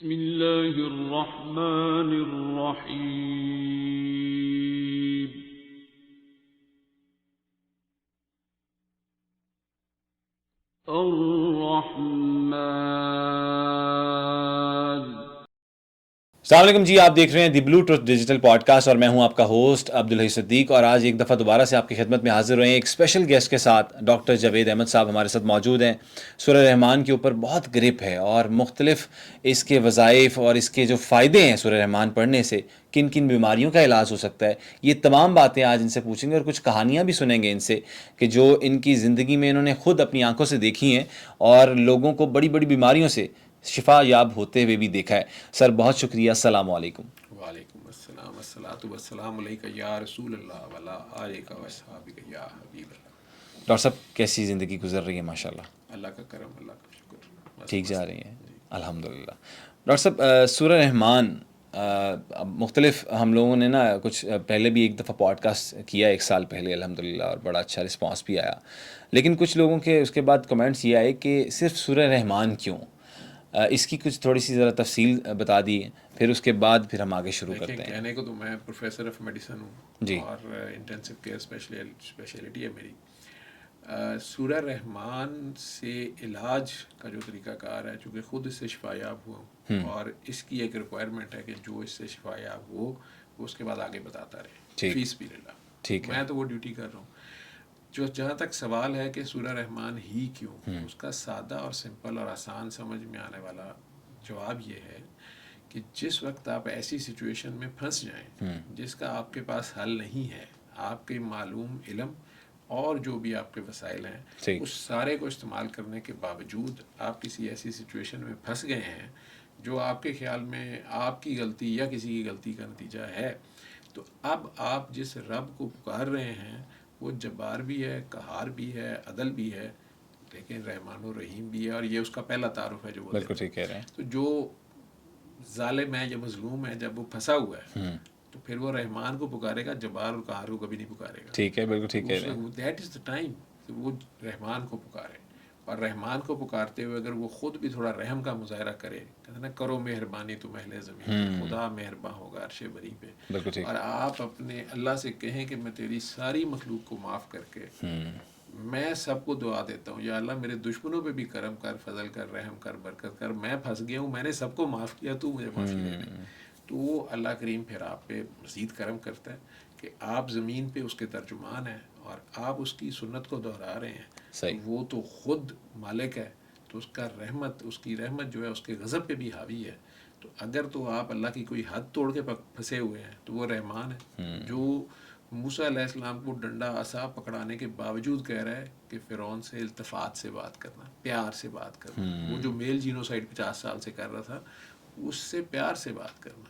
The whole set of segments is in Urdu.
بسم اللہ الرحمن الرحیم الرحمن۔ السلام علیکم جی، آپ دیکھ رہے ہیں دی بلو ٹروتھ ڈیجیٹل پوڈ کاسٹ اور میں ہوں آپ کا ہوسٹ عبدالحی صدیق، اور آج ایک دفعہ دوبارہ سے آپ کی خدمت میں حاضر ہوئے ہیں ایک اسپیشل گیسٹ کے ساتھ۔ ڈاکٹر جاوید احمد صاحب ہمارے ساتھ موجود ہیں۔ سورہ رحمان کے اوپر بہت گرپ ہے اور مختلف اس کے وظائف اور اس کے جو فائدے ہیں سورہ رحمان پڑھنے سے، کن کن بیماریوں کا علاج ہو سکتا ہے، یہ تمام باتیں آج ان سے پوچھیں گے اور کچھ کہانیاں بھی سنیں گے ان سے کہ جو ان کی زندگی میں انہوں نے خود اپنی آنکھوں سے دیکھی ہیں اور لوگوں کو بڑی بڑی بیماریوں سے شفا یاب ہوتے ہوئے بھی دیکھا ہے۔ سر بہت شکریہ، السلام علیکم۔ وعلیکم السلام، الصلاۃ والسلام علیک یا رسول اللہ وعلی آلک و اصحابک یا حبیب اللہ۔ ڈاکٹر صاحب کیسی زندگی گزر رہی ہے؟ ماشاءاللہ اللہ کا کرم، اللہ کا شکر، بس ٹھیک جا مست رہی ہیں، جی۔ الحمدللہ۔ ڈاکٹر صاحب سورہ رحمان، مختلف ہم لوگوں نے نا کچھ پہلے بھی ایک دفعہ پوڈ کاسٹ کیا ایک سال پہلے الحمدللہ، اور بڑا اچھا رسپانس بھی آیا، لیکن کچھ لوگوں کے اس کے بعد کمنٹس یہ آئے کہ صرف سورہ رحمان کیوں؟ اس کی کچھ تھوڑی سی ذرا تفصیل بتا دی، پھر اس کے بعد پھر ہم آگے شروع دیکھیں، کرتے ہیں۔ کہنے کو تو میں پروفیسر آف میڈیسن ہوں جی اور انٹینسو کیئر اسپیشلٹی ہے میری۔ سورہ رحمان سے علاج کا جو طریقہ کار ہے، چونکہ خود اس سے شفا یاب ہوا ہوں اور اس کی ایک ریکوائرمنٹ ہے کہ جو اس سے شفا یاب ہو وہ اس کے بعد آگے بتاتا رہے، ٹھیک فیس بھی لے لا۔ ٹھیک ہے، میں تو وہ ڈیوٹی کر رہا ہوں۔ جہاں تک سوال ہے کہ سورہ رحمان ہی کیوں، اس کا سادہ اور سمپل اور آسان سمجھ میں آنے والا جواب یہ ہے کہ جس وقت آپ ایسی سچویشن میں پھنس جائیں جس کا آپ کے پاس حل نہیں ہے، آپ کے معلوم علم اور جو بھی آپ کے وسائل ہیں ٹھیک، اس سارے کو استعمال کرنے کے باوجود آپ کسی ایسی سچویشن میں پھنس گئے ہیں جو آپ کے خیال میں آپ کی غلطی یا کسی کی غلطی کا نتیجہ ہے، تو اب آپ جس رب کو پکار رہے ہیں وہ جبار بھی ہے، قہار بھی ہے، عدل بھی ہے، لیکن رحمان و رحیم بھی ہے، اور یہ اس کا پہلا تعارف ہے جو وہ بالکل دیتے ٹھیک کہہ رہے ہیں۔ تو جو ظالم ہے یا مظلوم ہے، جب وہ پھنسا ہوا ہے ہیں، تو پھر وہ رحمان کو پکارے گا، جبار اور قہار کو کبھی نہیں پکارے گا۔ ٹھیک ہے، بالکل ٹھیک کہہ رہے ہیں، دیٹ از دا ٹائم کہ وہ رحمان کو پکارے، اور رحمان کو پکارتے ہوئے اگر وہ خود بھی تھوڑا رحم کا مظاہرہ کرے، کہتے نا کرو مہربانی تم اہل زمین پہ، خدا مہرباں ہوگا عرش بری پہ، بالکل ٹھیک، اور آپ اپنے اللہ سے کہیں کہ میں تیری ساری مخلوق کو معاف کر کے میں سب کو دعا دیتا ہوں، یا اللہ میرے دشمنوں پہ بھی کرم کر، فضل کر، رحم کر، برکت کر، میں پھنس گیا ہوں، میں نے سب کو معاف کیا، تو مجھے معافی دے دے۔ تو وہ اللہ کریم پھر آپ پہ مزید کرم کرتا ہے کہ آپ زمین پہ اس کے ترجمان ہیں اور آپ اس کی سنت کو دہرا رہے ہیں، تو صحیح، وہ تو خود مالک ہے، تو اس کا رحمت، اس کی رحمت جو ہے اس کے غضب پہ بھی حاوی ہے۔ تو اگر تو آپ اللہ کی کوئی حد توڑ کے پھنسے ہوئے ہیں تو وہ رحمان ہے جو موسیٰ علیہ السلام کو ڈنڈا عصا پکڑانے کے باوجود کہہ رہا ہے کہ فرعون سے التفات سے بات کرنا، پیار سے بات کرنا، وہ جو میل جینوسائیڈ 50 سال سے کر رہا تھا اس سے پیار سے بات کرنا،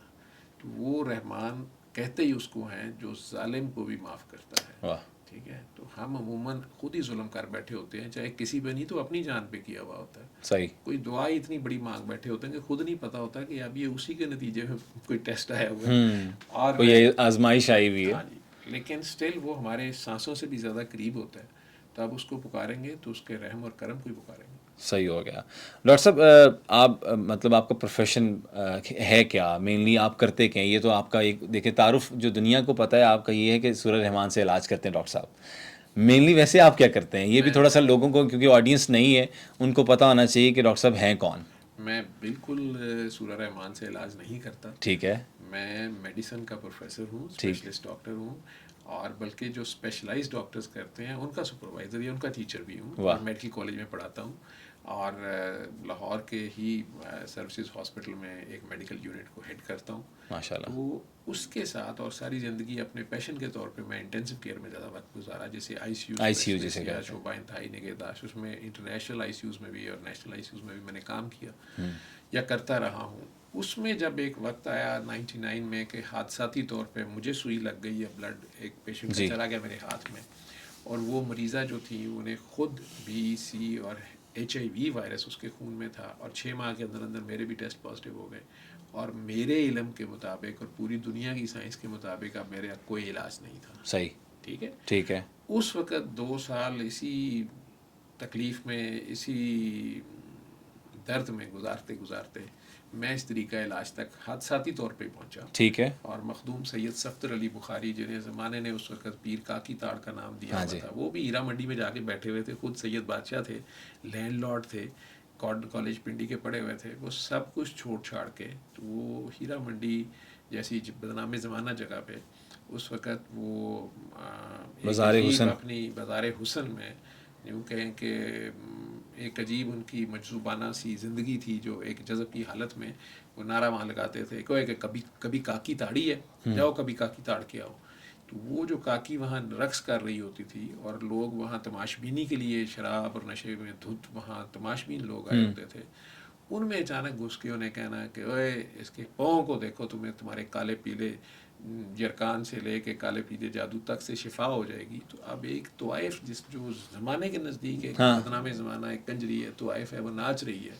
تو وہ رحمان کہتے ہی اس کو ہیں جو ظالم کو بھی معاف کرتا ہے۔ واہ، ٹھیک ہے، تو ہم عموماً خود ہی ظلم کر بیٹھے ہوتے ہیں، چاہے کسی پہ نہیں تو اپنی جان پہ کیا ہوا ہوتا ہے۔ صحیح، کوئی دعا ہی اتنی بڑی مانگ بیٹھے ہوتے ہیں کہ خود نہیں پتہ ہوتا کہ اب یہ اسی کے نتیجے میں کوئی ٹیسٹ آیا ہوا ہے، اور کوئی آزمائش آئی ہوئی ہے، ہاں جی، لیکن سٹل وہ ہمارے سانسوں سے بھی زیادہ قریب ہوتا ہے، تو آپ اس کو پکاریں گے تو اس کے رحم اور کرم کو ہی پکاریں گے۔ صحیح ہو گیا۔ ڈاکٹر صاحب آپ مطلب آپ کا پروفیشن ہے کیا؟ مینلی آپ کرتے کیا ہیں؟ یہ تو آپ کا ایک دیکھیں تعارف جو دنیا کو پتہ ہے آپ کا یہ ہے کہ سورہ رحمان سے علاج کرتے ہیں ڈاکٹر صاحب، مینلی ویسے آپ کیا کرتے ہیں؟ یہ بھی تھوڑا سا لوگوں کو، کیونکہ آڈینس نہیں ہے، ان کو پتہ ہونا چاہیے کہ ڈاکٹر صاحب ہیں کون۔ میں بالکل سورہ رحمان سے علاج نہیں کرتا، ٹھیک ہے، میں میڈیسن کا پروفیسر ہوں، ٹھیک، اسپیشلسٹ ڈاکٹر ہوں، اور بلکہ جو اسپیشلائز ڈاکٹرز کرتے ہیں ان کا سپروائزر یا ان کا ٹیچر بھی ہوں، واہ، اور میڈیکل کالج میں پڑھاتا ہوں، اور لاہور کے ہی سروسز ہاسپٹل میں ایک میڈیکل یونٹ کو ہیڈ کرتا ہوں۔ ماشاء اللہ، تو اس کے ساتھ اور ساری زندگی اپنے پیشن کے طور پہ میں انٹینسو کیئر میں زیادہ وقت گزارا، جیسے آئی سی یو جسے اسپیشلسٹ یا کہتے شعبہ انتہائی نگہداشت، اس میں انٹرنیشنل آئی سی یوز میں بھی اور نیشنل آئی سی یوز میں بھی میں نے کام کیا یا کرتا رہا ہوں۔ اس میں جب ایک وقت آیا 99 میں کہ حادثاتی طور پہ مجھے سوئی لگ گئی ہے، بلڈ ایک پیشنٹ کا جی، چلا گیا میرے ہاتھ میں، اور وہ مریضہ جو تھی انہیں خود بی سی اور HIV وائرس اس کے خون میں تھا، اور 6 ماہ کے اندر اندر میرے بھی ٹیسٹ پازیٹیو ہو گئے، اور میرے علم کے مطابق اور پوری دنیا کی سائنس کے مطابق اب میرے کوئی علاج نہیں تھا۔ صحیح، ٹھیک ہے، ٹھیک ہے، اس وقت 2 سال اسی تکلیف میں، اسی درد میں گزارتے گزارتے میں اس طریقہ علاج تک حادثاتی طور پہ پہنچا. ٹھیک ہے. اور مخدوم سید صفدر علی بخاری جنہیں زمانے نے اس وقت پیر کاکی تاڑ کا نام دیا ہوا تھا, وہ بھی ہیرا منڈی میں جا کے بیٹھے ہوئے تھے, خود سید بادشاہ تھے, لینڈ لارڈ تھے, کالج پنڈی کے پڑھے ہوئے تھے. وہ سب کچھ چھوڑ چھاڑ کے تو وہ ہیرا منڈی جیسی بدنام زمانہ جگہ پہ اس وقت وہ بازار حسن, اپنی بازار حسن میں یوں کہیں کہ ایک عجیب ان کی مجذوبانہ سی زندگی تھی, جو ایک جذب کی حالت میں وہ نعرہ وہاں لگاتے تھے کہ کبھی کاکی تاڑی ہے, جاؤ کبھی کاکی تاڑ کے آؤ. تو وہ جو کاکی وہاں رقص کر رہی ہوتی تھی اور لوگ وہاں تماش بینی کے لیے شراب اور نشے میں دھت وہاں تماش بین لوگ آئے ہوتے تھے, ان میں اچانک گھس کے انہیں کہنا کہ اوے اس کے پاؤں کو دیکھو, تمہیں تمہارے کالے پیلے جرکان سے لے کے کالے پیلے جادو تک سے شفا ہو جائے گی. تو اب ایک طوائف جس جو زمانے کے نزدیک ایک بدنام زمانہ ایک کنجری ہے, طوائف ہے, وہ ناچ رہی ہے,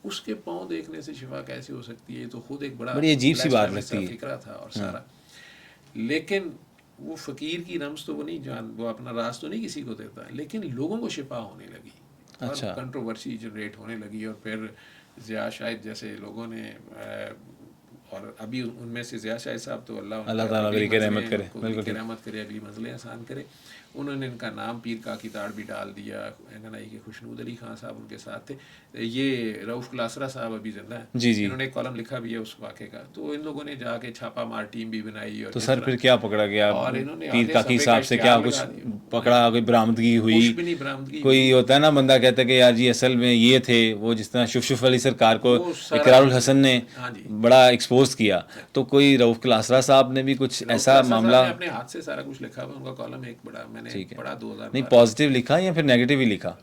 اس کے پاؤں دیکھنے سے شفا کیسے ہو سکتی ہے؟ تو خود ایک بڑی عجیب سی بات لگتی ہے فکرہ تھا اور سارا. لیکن وہ فقیر کی رمز تو وہ نہیں وہ اپنا راز تو نہیں کسی کو دیتا, لیکن لوگوں کو شفا ہونے لگی اور کنٹروورسی جنریٹ ہونے لگی. اور پھر ضیاء شاہد جیسے لوگوں نے, اور ابھی ان میں سے ضیاء شاہد صاحب تو اللہ تعالیٰ رحمت کرے, رحمت کرے, اگلی منزلیں آسان کرے, انہوں نے ان کا نام پیر کاکی تاڑ بھی ڈال دیا. گنائی کے خوشنود علی خان صاحب ان کے ساتھ تھے. یہ رؤف کلاسرا صاحب ابھی زندہ ہیں, انہوں نے ایک کالم لکھا بھی ہے اس واقعے کا. تو ان لوگوں نے جا کے چھاپا مار ٹیم بھی بنائی. اور تو سر پھر کیا پکڑا گیا؟ اور انہوں نے پیر کاکی صاحب سے کیا کچھ پکڑا, کوئی برآمدگی ہوئی؟ کوئی ہوتا ہے نا بندہ کہتا ہے کہ یار جی اصل میں یہ تھے وہ, جس طرح شف علی سرکار کو اقرار الحسن نے بڑا ایکسپوز کیا, تو کوئی رؤف کلاسرا صاحب نے بھی کچھ ایسا معاملہ اپنے ہاتھ سے سارا کچھ لکھا ہوا. ان کا کالم ایک بڑا میں نے پڑھا 2000 نہیں پازیٹیو لکھا یا پھر نیگیٹو ہی لکھا؟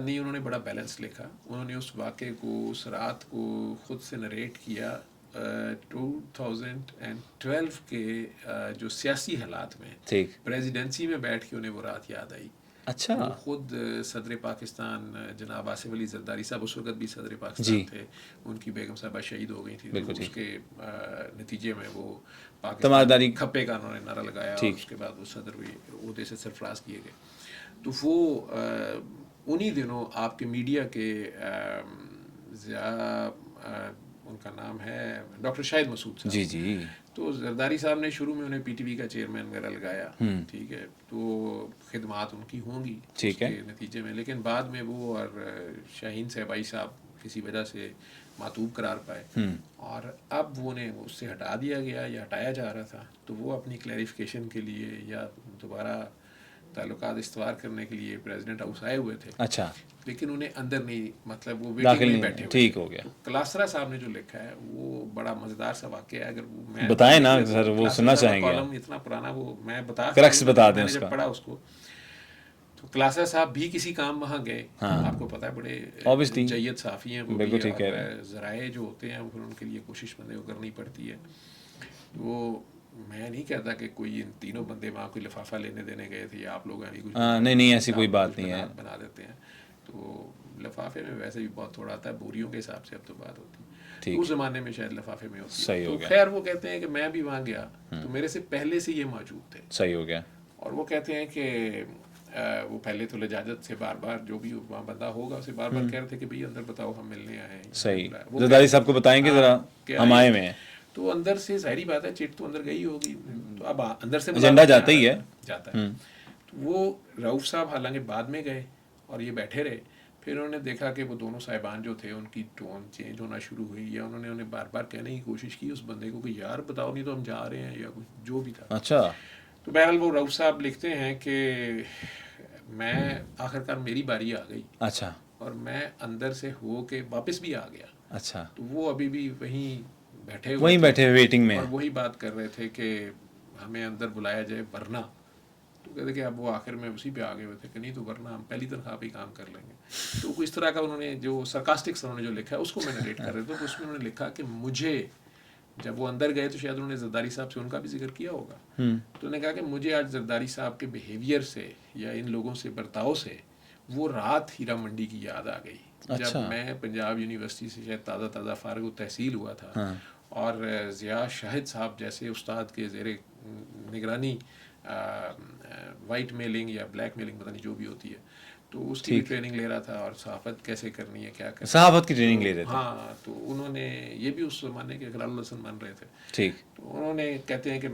نہیں, انہوں نے بڑا بیلنس لکھا. انہوں نے اس واقعے کو, اس رات کو خود سے نریٹ کیا 2012 کے جو سیاسی حالات میں پریزیڈنسی میں بیٹھ کے انہیں وہ رات یاد آئی. اچھا. وہ خود صدر پاکستان جناب آصف علی زرداری صاحب اس وقت بھی صدر پاکستان تھے, ان کی بیگم صاحبہ شہید ہو گئی تھی. اس کے نتیجے میں وہ پاکستان کھپے کا انہوں نے نعرہ لگایا, اور اس کے بعد وہ صدر بھی عہدے سے سرفراز کیے گئے. تو وہ انہی دنوں آپ کے میڈیا کے ان کا نام ہے ڈاکٹر شاہد مسعود صاحب. جی. تو زرداری صاحب نے شروع میں انہیں پی ٹی وی کا چیئرمین وغیرہ لگایا, ٹھیک ہے, تو خدمات ان کی ہوں گی اس کے نتیجے میں. لیکن بعد میں وہ اور شاہین صاحبائی صاحب کسی وجہ سے معطوب قرار پائے, اور اب وہ انہیں اس سے ہٹا دیا گیا یا ہٹایا جا رہا تھا. تو وہ اپنی کلیریفیکیشن کے لیے یا دوبارہ تعلقات استوار کرنے کے لیے پریزیڈنٹ ہاؤس آئے ہوئے تھے. اچھا. لیکن انہیں اندر نہیں, مطلب وہ ویٹنگ میں بیٹھے ہوئے. ٹھیک ہو گیا. کلاسرا صاحب نے جو لکھا ہے وہ بڑا مزیدار سا واقعہ ہے. اگر میں بتائیں نا سر, وہ سننا چاہیں گے. کالم اتنا پرانا, وہ میں بتا دیں اس کا. پڑھا اس کو, تو کلاسرا صاحب بھی کسی کام وہاں گئے. آپ کو پتہ ہے بڑے جید صحافی ہیں وہ بھی, اور ذرائع جو ہوتے ہیں پھر ان کے لیے کوشش بندے کو کرنی پڑتی ہے. وہ میں نہیں کہتا کہ کوئی ان تینوں بندے وہاں کوئی لفافہ لینے دینے گئے تھے یا آپ لوگ ابھی کچھ نہیں ایسی کوئی بات نہیں ہے, بنا دیتے ہیں. تو لفافے میں ویسے بھی بہت تھوڑا آتا ہے, بوریوں کے حساب سے اب تو بات ہوتی ہے. اس زمانے میں شاید لفافے میں ہوتی ہے. تو خیر وہ کہتے ہیں کہ میں بھی وہاں گیا تو میرے سے پہلے سے یہ موجود تھے. صحیح ہو گیا. اور وہ کہتے ہیں کہ وہ پہلے تو لجاجت سے بار بار جو بھی وہاں بندہ ہوگا اسے بار بار کہہ رہے تھے کہ بھائی اندر بتاؤ ہم ملنے آئے ہیں. صحیح, زرداری صاحب کو بتائیں گے ذرا ہم آئے ہوئے ہیں. تو اندر سے ظاہری بات ہے چٹ تو اندر گئی ہوگی, تو اب اندر سے ایجنڈا جاتا ہی ہے. تو وہ رؤف صاحب حالانکہ بعد میں گئے اور یہ بیٹھے رہے. پھر انہوں نے دیکھا کہ وہ دونوں صاحبان جو تھے ان کی ٹون چینج ہونا شروع ہوئی, یا انہوں نے بار بار کہنے کی کوشش کی اس بندے کو کہ یار بتاؤ نہیں تو ہم جا رہے ہیں, یا کچھ جو بھی تھا. اچھا. تو بہرحال وہ رؤف صاحب لکھتے ہیں کہ میں آخرکار میری باری آ گئی. اچھا. اور میں اندر سے ہو کے واپس بھی آ گیا. اچھا. تو وہ ابھی بھی وہیں بیٹھے ویٹنگ میں, اور وہی بات کر رہے تھے کہ ہمیں اندر بلایا جائے ورنہ. تو کہتے کہ اب وہ آخر میں اسی پہ آگے ہوئے تھے کہ نہیں تو ورنہ ہم پہلی تنخواہ پہ ہی کام کر لیں گے. تو اس طرح کا انہوں نے جو سرکاسٹکس انہوں نے جو لکھا ہے اس کو میں نریٹ کر رہے تھے. تو اس میں انہوں نے لکھا کہ مجھے جب وہ اندر گئے تو شاید انہوں نے زرداری صاحب سے ان کا بھی ذکر کیا ہوگا. تو انہوں نے کہا کہ مجھے آج زرداری صاحب کے بیہیویئر سے یا ان لوگوں سے برتاؤ سے وہ رات ہیرا منڈی کی یاد آ گئی. جب میں پنجاب یونیورسٹی سے شاید تازہ فارغ التحصیل ہوا تھا, اور ضیاء شاہد صاحب جیسے استاد کے زیر نگرانی وائٹ میلنگ یا بلیک میلنگ پتہ نہیں جو بھی ہوتی ہے, تو اس کی بھی ٹریننگ لے رہا تھا اور صحافت کیسے کرنی ہے کیا کرنا ہے. صحافت کی ٹریننگ لے رہے تھے. ہاں تو انہوں نے یہ بھی اس زمانے کے اقرار الحسن بن رہے تھے. ٹھیک. تو انہوں نے کہتے ہیں کہ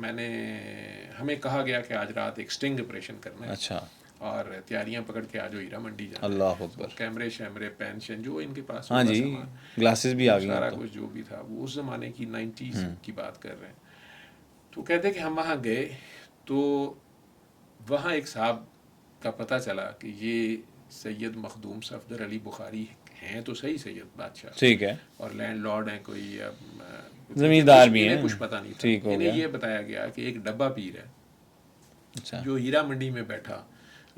ہمیں کہا گیا کہ آج رات ایک سٹنگ آپریشن کرنا ہے. اچھا. اور تیاریاں پکڑ کے آ جاؤ ہیرا منڈی جانا. اللہ اکبر. کیمرے شیمرے پینشن جو ان کے پاس ہاں جی گلاسز بھی آ گئی سارا کچھ جو بھی تھا وہ اس زمانے کی 90s کی بات کر رہے ہیں. تو کہتے ہیں کہ ہم وہاں گئے تو وہاں ایک صاحب کا پتہ چلا کہ یہ سید مخدوم صفدر علی بخاری ہیں تو صحیح سید بادشاہ. ٹھیک ہے. اور لینڈ لارڈ ہیں کوئی زمیندار بھی ہیں. کچھ پتہ نہیں تھا. ٹھیک ہو گیا. انہیں یہ بتایا گیا کہ ایک ڈبہ پیر ہے. اچھا. جو ہیرا منڈی میں بیٹھا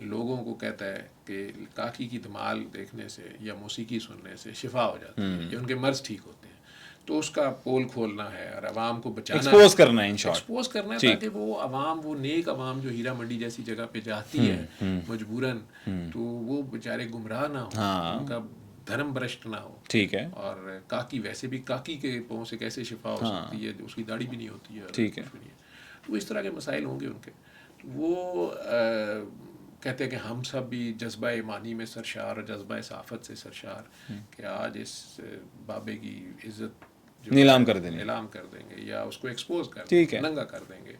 لوگوں کو کہتا ہے کہ کاکی کی دھمال دیکھنے سے یا موسیقی سننے سے شفا ہو جاتی ہے یا ان کے مرض ٹھیک ہوتے ہیں. تو اس کا پول کھولنا ہے اور عوام کو بچانا ہے. ایکسپوز کرنا ہے ان شارٹ. ایکسپوز کرنا ہے تاکہ وہ عوام وہ نیک عوام جو ہیرا منڈی جیسی جگہ پہ جاتی ہے مجبوراً تو وہ بیچارے گمراہ نہ ہو ان کا دھرم برشت نہ ہو. ٹھیک ہے. اور کاکی ویسے بھی کاکی کے پاؤں سے کیسے شفا ہو سکتی ہے اس کی داڑھی بھی نہیں ہوتی ہے. ٹھیک ہے. تو اس طرح کے مسائل ہوں گے ان کے. وہ کہتے ہیں کہ ہم سب بھی جذبہ ایمانی میں سرشار اور جذبہ صحافت سے سرشار کہ آج اس بابے کی عزت نیلام کر دیں گے یا اس کو ایکسپوز کر دیں گے ننگا کر دیں گے.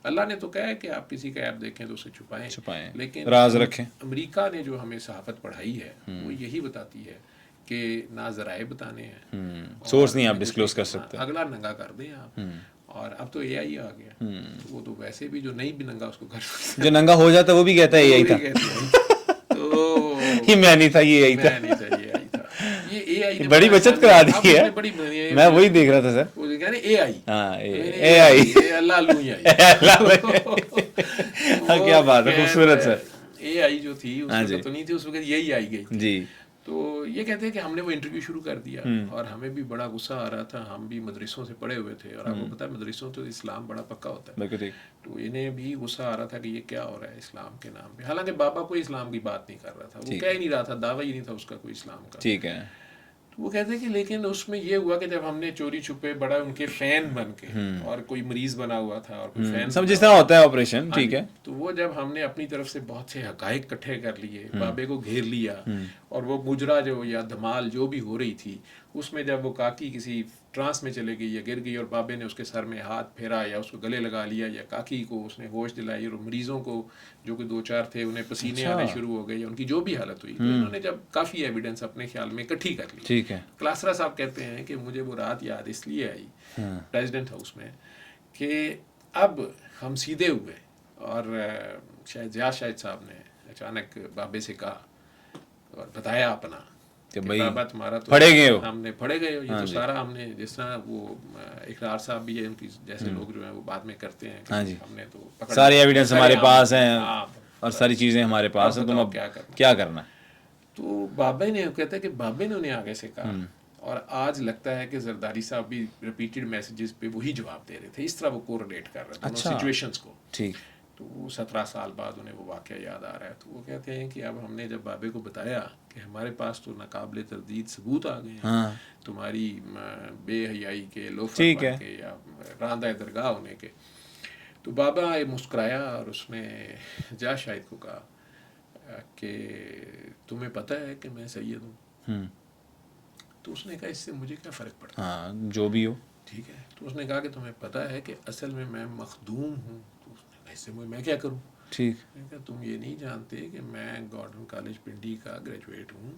اللہ نے تو کہا ہے کہ آپ کسی کا ایپ دیکھیں تو اسے چھپائیں لیکن راز رکھیں. امریکہ نے جو ہمیں صحافت پڑھائی ہے وہ یہی بتاتی ہے کہ نہ ذرائع بتانے ہیں سورس نہیں آپ ڈسکلوز کر سکتے. اگلا ننگا کر دیں آپ. اور اب تو اے آئی آ گیا وہ تو ویسے بھی جو نہیں بھی ننگا اس کو کر سکتا جو ننگا ہو جاتا وہ بھی کہتا ہے اے آئی تھا. تو یہ میں نہیں تھا یہ اے آئی تھا. یہ اے آئی بڑی بچت کرا دی ہے. میں وہی دیکھ رہا تھا سر. اے آئی. ہاں اے آئی. کیا بات ہے خوبصورت سر. اے آئی جو تھی اس وقت تو نہیں تھی اس وقت یہی آئی گئی جی. تو یہ کہتے ہیں کہ ہم نے وہ انٹرویو شروع کر دیا اور ہمیں بھی بڑا غصہ آ رہا تھا. ہم بھی مدرسوں سے پڑھے ہوئے تھے اور آپ کو پتہ ہے مدرسوں تو اسلام بڑا پکا ہوتا ہے. تو انہیں بھی غصہ آ رہا تھا کہ یہ کیا ہو رہا ہے اسلام کے نام پہ. حالانکہ بابا کوئی اسلام کی بات نہیں کر رہا تھا. وہ کہہ ہی نہیں رہا تھا دعویٰ ہی نہیں تھا اس کا کوئی اسلام کا. ٹھیک ہے. وہ کہتے ہیں کہ لیکن اس میں یہ ہوا کہ جب ہم نے چوری چھپے بڑا ان کے فین بن کے اور کوئی مریض بنا ہوا تھا اور کوئی فین سب جس طرح ہوتا ہے آپریشن. ٹھیک ہے. تو وہ جب ہم نے اپنی طرف سے بہت سے حقائق اکٹھے کر لیے بابے کو گھیر لیا اور وہ مجرا جو یا دھمال جو بھی ہو رہی تھی اس میں جب وہ کاکی کسی ٹرانس میں چلے گئی یا گر گئی اور بابے نے اس کے سر میں ہاتھ پھیرا یا اس کو گلے لگا لیا یا کاکی کو اس نے ہوش دلائی اور مریضوں کو جو کہ 2-4 تھے انہیں پسینے آنے شروع ہو گئے یا ان کی جو بھی حالت ہوئی تو انہوں نے جب کافی ایویڈنس اپنے خیال میں اکٹھی کر لی. ٹھیک ہے. کلاسرا صاحب کہتے ہیں کہ مجھے وہ رات یاد اس لیے آئی پریزیڈنٹ ہاؤس میں کہ اب ہم سیدھے ہوئے اور شاہد صاحب نے اچانک بابے سے کہا اور بتایا اپنا کہ بابا تمہارا تو پڑھے گئے ہو. ہم نے پڑھے گئے ہو. یہ تو سارا ہم نے جس طرح وہ اقرار صاحب بھی ہے ان کی جیسے لوگ جو ہیں وہ بعد میں کرتے ہیں ہم نے تو ساری ایویڈنس ہمارے پاس ہیں اور ساری چیزیں ہمارے پاس ہیں. تم اب کیا کرنا ہے. تو بابے نے کہتا ہے کہ بابے نے انہیں آگے سے کہا اور آج لگتا ہے کہ زرداری صاحب بھی ریپیٹڈ میسیجز پہ وہی جواب دے رہے تھے. اس طرح وہ کوریلیٹ کر رہے تھے سچویشنز کو. ٹھیک. تو 17 سال بعد انہیں وہ واقعہ یاد آ رہا ہے. تو وہ کہتے ہیں کہ اب ہم نے جب بابے کو بتایا کہ ہمارے پاس تو ناقابل تردید ثبوت آ گئے ہیں تمہاری بے حیائی کے لوفر بن کے یا راندہ درگاہ ہونے کے تو بابا مسکرایا اور اس نے شاہد کو کہا کہ تمہیں پتہ ہے کہ میں سید ہوں. تو اس نے کہا اس سے مجھے کیا فرق پڑتا ہے. ہاں جو بھی ہو. ٹھیک ہے. تو اس نے کہا کہ تمہیں پتہ ہے کہ اصل میں مخدوم ہوں. تو اس نے کہا اس سے میں کیا کروں. ٹھیک. کہ تم یہ نہیں جانتے کہ میں گارڈن کالج پنڈی کا گریجویٹ ہوں.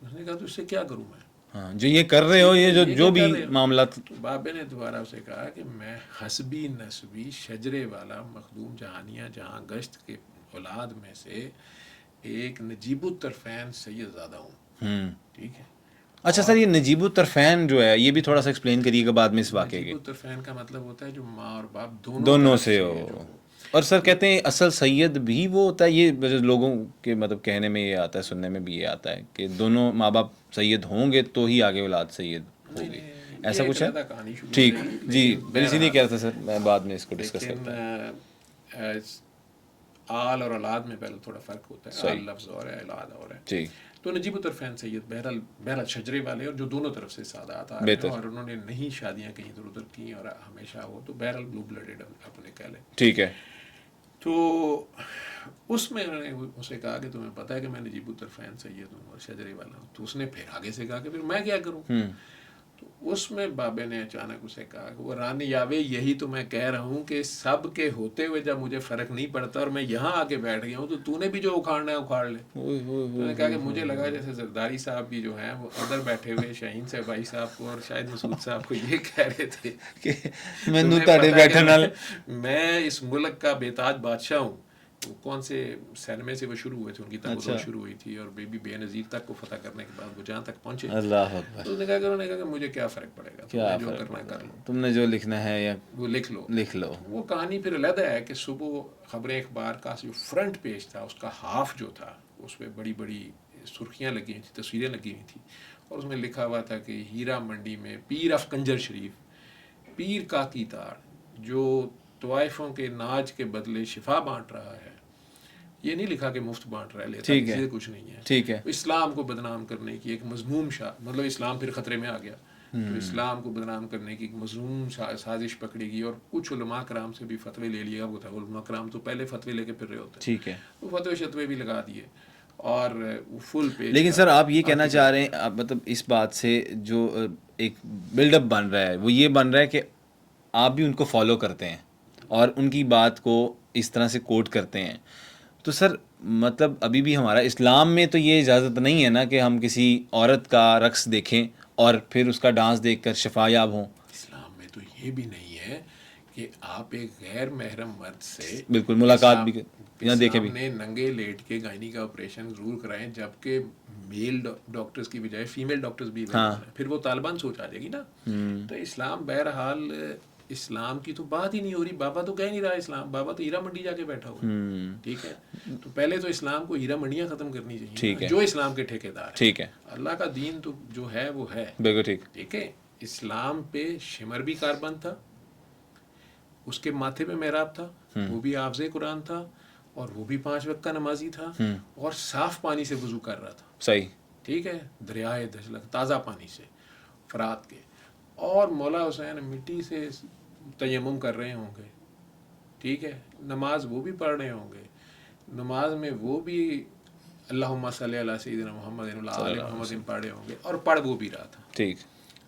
اس نے کہا تو اس سے کیا کروں میں. ہاں جو یہ کر رہے ہو یہ جو بھی معاملات. تو بابے نے دوبارہ اسے کہا کہ میں حسبی نسبی شجرے والا مخدوم جہانیہ جہاں گشت کے اولاد میں سے ایک نجیب الطرفین سید زادہ ہوں. ٹھیک ہے. اچھا سر یہ نجیب الطرفین جو ہے یہ بھی تھوڑا سا ایکسپلین کریے گا بعد میں اس واقعے کے. نجیب الطرفین کا مطلب ہوتا ہے جو ماں اور باپ دونوں سے ہو. اور سر کہتے ہیں اصل سید بھی وہ ہوتا ہے. یہ لوگوں کے مطلب کہنے میں یہ آتا ہے سننے میں بھی یہ آتا ہے کہ دونوں ماں باپ سید ہوں گے تو ہی آگے اولاد سید ہوگی. ایسا کچھ ہے. ٹھیک جی میں اسی لیے کہہ رہا تھا سر میں بعد میں اس کو ڈسکس کرتا ہوں. آل اور اولاد میں پہلے تھوڑا فرق ہوتا ہے. آل لفظ اور ہے اولاد اور ہے. جی. تو نجیب الطرفین سید بہرحال شجرے والے اور جو دونوں طرف سے سادات آ رہے ہیں اور انہوں نے نہیں شادیاں کہیں ادھر ادھر کی اور ہمیشہ وہ تو بہرحال بلو بلڈڈ اپنے کہہ لیں. ٹھیک ہے. تو اس میں انہوں نے اسے کہا کہ تمہیں پتہ ہے کہ میں نجیب الطرفین سید ہوں اور شجرے والا ہوں. تو اس نے پھر آگے سے کہا کہ پھر میں کیا کروں. تو اس میں بابے نے اچانک اسے کہا کہ وہ رانی یاوے یہی تو میں کہہ رہا ہوں کہ سب کے ہوتے ہوئے جب مجھے فرق نہیں پڑتا اور میں یہاں آ کے بیٹھ گیا ہوں تو تو نے بھی جو اکھاڑنا ہے اکھاڑ لے. تو نے کہا کہ مجھے لگا جیسے زرداری صاحب بھی جو ہیں وہ اندر بیٹھے ہوئے شاہین سے بھائی صاحب کو اور شاید مسعود صاحب کو یہ کہہ رہے تھے کہ تمہیں پتہ ہے کہ میں اس ملک کا بے تاج بادشاہ ہوں. وہ کون سے سینمے سے وہ شروع ہوئے تھے ان کی تنگدور شروع ہوئی تھی اور بی بی بے نظیر تک کو فتح کرنے کے بعد وہ جہاں تک پہنچے. اللہ اکبر. تو انہوں نے کہا کہ مجھے کیا فرق پڑے گا, تم نے جو کرنا کر لو, تم نے جو لکھنا ہے یا وہ لکھ لو. وہ کہانی پھر علیحدہ ہے کہ صبح خبریں اخبار کا جو فرنٹ پیج تھا اس کا ہاف جو تھا اس پہ بڑی بڑی سرخیاں لگی ہوئی تھیں, تصویریں لگی ہوئی تھیں اور اس میں لکھا ہوا تھا کہ ہیرا منڈی میں پیر آف کنجر شریف پیر کا کی تار جو طوائفوں کے ناج کے بدلے شفا بانٹ رہا ہے. یہ نہیں لکھا کہ مفت بانٹ رہا ہے, لیتا کسی سے کچھ نہیں ہے. ٹھیک ہے. اسلام کو بدنام کرنے کی ایک مذموم مطلب اسلام پھر خطرے میں آ گیا تو اسلام کو بدنام کرنے کی ایک مذموم سازش پکڑی گئی اور کچھ علماء کرام سے بھی فتوے لے لیا. وہ تھا علماء کرام تو پہلے فتوے لے کے پھر رہے ہوتے ہیں. ٹھیک ہے. وہ فتوے شتوے بھی لگا دیے اور وہ فل پیج. لیکن سر آپ یہ کہنا چاہ رہے ہیں مطلب اس بات سے جو ایک بلڈ اپ بن رہا ہے وہ یہ بن رہا ہے کہ آپ بھی ان کو فالو کرتے ہیں اور ان کی بات کو اس طرح سے کوٹ کرتے ہیں. تو سر مطلب ابھی بھی ہمارا اسلام میں تو یہ اجازت نہیں ہے نا کہ ہم کسی عورت کا رقص دیکھیں اور پھر اس کا ڈانس دیکھ کر شفا یاب ہوں. اسلام میں تو یہ بھی نہیں ہے کہ آپ ایک غیر محرم مرد سے بالکل ملاقات بھی یا دیکھیں بھی سامنے ننگے لیٹ کے گائنی کا آپریشن ضرور کرائیں جبکہ میل ڈاکٹرز کی بجائے فیمیل ڈاکٹرز بھی پھر وہ طالبان سوچ آ جائے گی نا. تو اسلام بہرحال اسلام کی تو بات ہی نہیں ہو رہی. بابا تو کہہ نہیں رہا اسلام, بابا تو ہیرا منڈی جا کے بیٹھا ہوا. ٹھیک ہے, تو پہلے تو اسلام کو ہیرا منڈیاں ختم کرنی چاہیے جو اسلام کے ٹھیکیدار ہیں. ٹھیک ہے. اللہ کا دین تو جو ہے وہ ہے. بالکل ٹھیک. ٹھیک ہے. اسلام پہ شمر بھی کاربند تھا, اس کے ماتھے پہ محراب تھا, وہ بھی حافظ قرآن تھا اور وہ بھی 5 وقت کا نمازی تھا اور صاف پانی سے وضو کر رہا تھا. صحیح. ٹھیک ہے, دریائے دجلہ تازہ پانی سے فرات کے. اور مولا حسین مٹی سے تیمم کر رہے ہوں گے. ٹھیک ہے, نماز وہ بھی پڑھ رہے ہوں گے, نماز میں وہ بھی اللہم صلی علی سیدنا محمد وعلی آل محمد پڑھ رہے ہوں گے اور پڑھ وہ بھی رہا تھا. ٹھیک.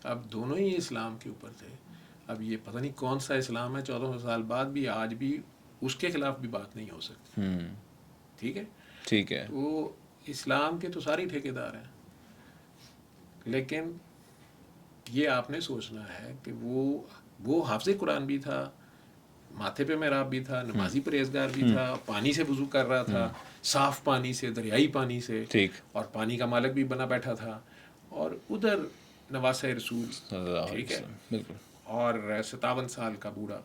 اب دونوں ہی اسلام کے اوپر تھے. اب یہ پتہ نہیں کون سا اسلام ہے, 1400 سال بعد بھی آج بھی اس کے خلاف بھی بات نہیں ہو سکتی. ٹھیک ہے. ٹھیک ہے. وہ اسلام کے تو ساری ٹھیکیدار ہیں, لیکن یہ آپ نے سوچنا ہے کہ وہ حافظ قرآن بھی تھا, ماتھے پہ محراب بھی تھا, نمازی پرہیزگار بھی تھا, پانی سے وضو کر رہا تھا, صاف پانی سے, دریائی پانی سے, اور پانی کا مالک بھی بنا بیٹھا تھا, اور ادھر نواسہ رسول. ٹھیک ہے. بالکل. اور 57 سال کا بوڑھا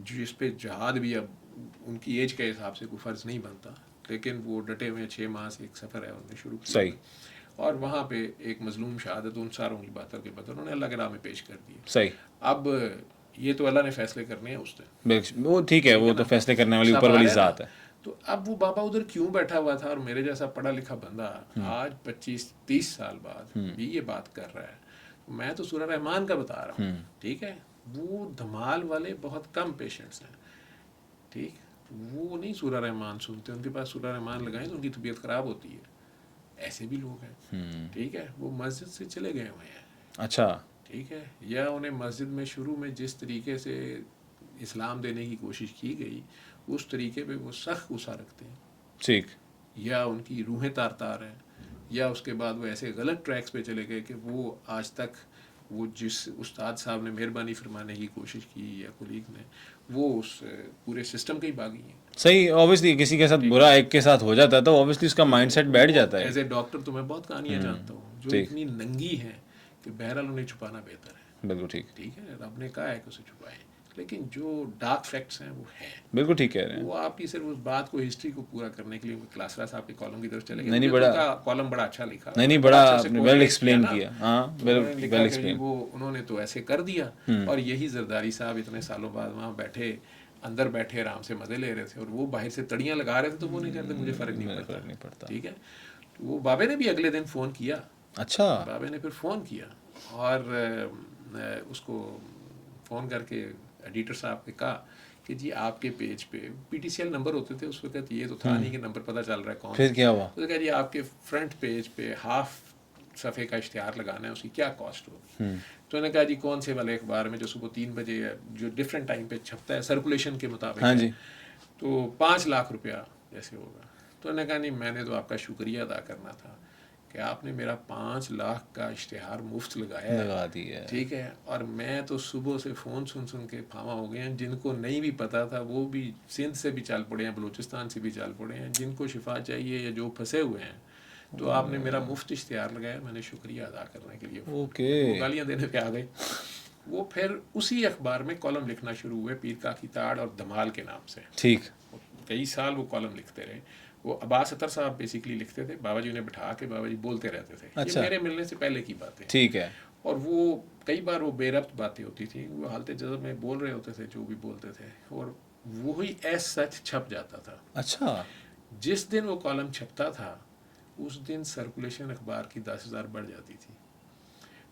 جس پہ جہاد بھی اب ان کی ایج کے حساب سے کوئی فرض نہیں بنتا, لیکن وہ ڈٹے ہوئے 6 ماہ سے ایک سفر ہے انہوں نے شروع کیا. صحیح. اور وہاں پہ ایک مظلوم شہادت ان ساروں کی باتوں کے بدل انہوں نے اللہ کے راہ میں پیش کر دی. صحیح. اب یہ تو اللہ نے فیصلے کرنے ہیں اس دن, وہ ٹھیک ہے, وہ تو فیصلے کرنے والی اوپر والی ذات ہے. تو اب وہ بابا ادھر کیوں بیٹھا ہوا تھا, اور میرے جیسا پڑھا لکھا بندہ آج 25-30 سال بعد بھی یہ بات کر رہا ہے. میں تو سورہ رحمان کا بتا رہا ہوں. ٹھیک ہے. وہ دھمال والے بہت کم پیشنٹس ہیں. ٹھیک. وہ نہیں سورہ رحمان سنتے, ان کے پاس سورہ رحمان لگائیں تو ان کی طبیعت خراب ہوتی ہے. ایسے بھی لوگ ہیں. ٹھیک ہے. وہ مسجد سے چلے گئے ہوئے ہیں. اچھا. ٹھیک ہے. یا انہیں مسجد میں شروع میں جس طریقے سے اسلام دینے کی کوشش کی گئی اس طریقے پہ وہ سخت غصہ رکھتے ہیں. ٹھیک. یا ان کی روحیں تار تار ہیں, یا اس کے بعد وہ ایسے غلط ٹریکس پہ چلے گئے کہ وہ آج تک وہ جس استاد صاحب نے مہربانی فرمانے کی کوشش کی یا کولیگ نے, وہ اس پورے سسٹم کے ہی باغی ہیں. صحیح. اوبیسلی کسی کے ساتھ برا ایک کے ساتھ ہو جاتا ہے تو اوبیسلی اس کا مائنڈ سیٹ بیٹھ جاتا ہے. ایز اے ڈاکٹر تو میں بہت کہانیاں جانتا ہوں جو اتنی ننگی ہیں کہ بہرحال انہیں چھپانا بہتر ہے. بالکل ٹھیک. ٹھیک ہے. رب نے کہا ہے کہ اسے چھپائیں, لیکن جو ڈارک فیکٹس ہیں وہ ہیں. بالکل ٹھیک کہہ رہے ہیں. وہ آپ کی صرف اس بات کو ہسٹری کو پورا کرنے کے لیے کلاسرا صاحب کے کالم کی طرف چلے گئے. نہیں بڑا کالم بڑا اچھا لکھا. نہیں بڑا ویل ایکسپلین کیا. ہاں ویل ایکسپلین. وہ انہوں نے تو ایسے کر دیا, اور یہی زرداری صاحب اتنے سالوں بعد وہاں بیٹھے, اندر بیٹھے آرام سے مزے لے رہے تھے, اور وہ باہر سے تڑیاں لگا رہے تھے تو وہ نہیں کہتے مجھے فرق نہیں پڑتا. ٹھیک ہے. وہ بابے نے بھی اگلے دن فون کیا. اچھا. بابے نے پھر فون کیا اور اس کو فون کر کے ایڈیٹر صاحب نے کہا کہ جی آپ کے پیج پہ PTCL نمبر ہوتے تھے اس وقت, یہ تو تھا نہیں کہ نمبر پتہ چل رہا ہے کون. پھر کیا ہوا؟ اس نے کہا جی آپ کے فرنٹ پیج پہ ہاف صفحے کا اشتہار لگانا ہے, اس کی کیا کاسٹ ہوگی. تو انہوں نے کہا جی کون سے والے اخبار میں جو صبح 3 بجے جو ڈفرینٹ ٹائم پہ چھپتا ہے سرکولیشن کے مطابق ہاں ہے, جی, تو 5 لاکھ روپیہ جیسے ہوگا. تو انہوں نے کہا نہیں, میں نے تو آپ کا شکریہ ادا کرنا تھا کہ آپ نے میرا 5 لاکھ کا اشتہار مفت لگایا لگا دیا, ٹھیک ہے, اور میں تو صبح سے فون سن کے پھاوا ہو گئے ہیں. جن کو نہیں بھی پتا تھا وہ بھی سندھ سے بھی چل پڑے ہیں, بلوچستان سے بھی چل پڑے ہیں. جن کو شفا چاہیے یا جو پھنسے ہوئے ہیں, تو آپ نے میرا مفت اشتہار لگایا, میں نے شکریہ ادا کرنے کے لیے وہ گالیاں دینے پہ آ گئے. وہ پھر اسی اخبار میں کالم لکھنا شروع ہوئے پیر کا کی تاڑ اور دھمال کے نام سے. ٹھیک, کئی سال وہ کالم لکھتے رہے. وہ عباس اطہر صاحب بیسیکلی لکھتے تھے, بابا جی انہیں بٹھا کے بابا جی بولتے رہتے تھے. یہ میرے ملنے سے پہلے کی باتیں ہیں. ٹھیک ہے. اور وہ کئی بار وہ بے ربط باتیں ہوتی تھیں, وہ حالت جذب میں بول رہے ہوتے تھے جو بھی بولتے تھے, اور وہی ایز سچ چھپ جاتا تھا. اچھا, جس دن وہ کالم چھپتا تھا اس دن سرکولیشن اخبار کی 10,000 بڑھ جاتی تھی.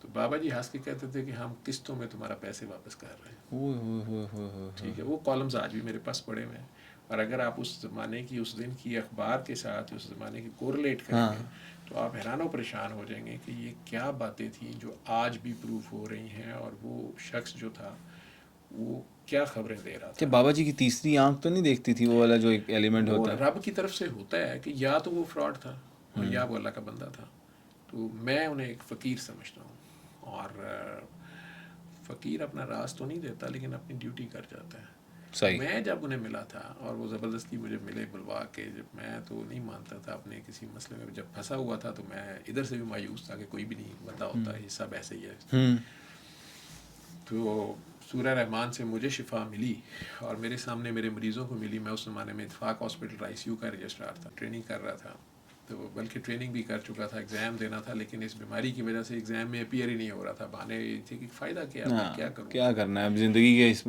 تو بابا جی ہنس کے کہتے تھے کہ ہم قسطوں میں تمہارا پیسے واپس کر رہے ہیں. ٹھیک ہے, وہ کالمز آج بھی میرے پاس پڑے ہوئے ہیں. اور اگر آپ اس زمانے کی اس دن کی اخبار کے ساتھ اس زمانے کی کوریلیٹ کریں گے تو آپ حیران و پریشان ہو جائیں گے کہ یہ کیا باتیں تھیں جو آج بھی پروف ہو رہی ہیں, اور وہ شخص جو تھا وہ کیا خبریں دے رہا تھا. کہ بابا جی کی تیسری آنکھ تو نہیں دیکھتی تھی, وہ والا جو ایک ایلیمنٹ وہ ہوتا ہے رب کی طرف سے ہوتا ہے کہ یا تو وہ فراڈ تھا اور یا وہ اللہ کا بندہ تھا. تو میں انہیں ایک فقیر سمجھتا ہوں, اور فقیر اپنا راز تو نہیں دیتا لیکن اپنی ڈیوٹی کر جاتا ہے. صحیح. میں جب انہیں ملا تھا اور وہ زبردستی مجھے ملے بلوا کے, جب میں تو نہیں مانتا تھا اپنے کسی مسئلے میں, جب پھنسا ہوا تھا تو میں ادھر سے بھی مایوس تھا کہ کوئی بھی نہیں بندہ ہوتا ہے, یہ سب ایسے ہی ہے. تو سورہ رحمان سے مجھے شفا ملی اور میرے سامنے میرے مریضوں کو ملی. میں اس زمانے میں اتفاق ہاسپٹل ICU کا رجسٹرار تھا, ٹریننگ کر رہا تھا, تو بلکہ ٹریننگ بھی کر چکا تھا, ایگزام دینا تھا, لیکن اس بیماری کی وجہ سے ایگزام میں اپیئر ہی نہیں ہو رہا تھا. بہانے یہ تھے کہ فائدہ کیا کروں, کیا کرنا ہے اب زندگی کے اس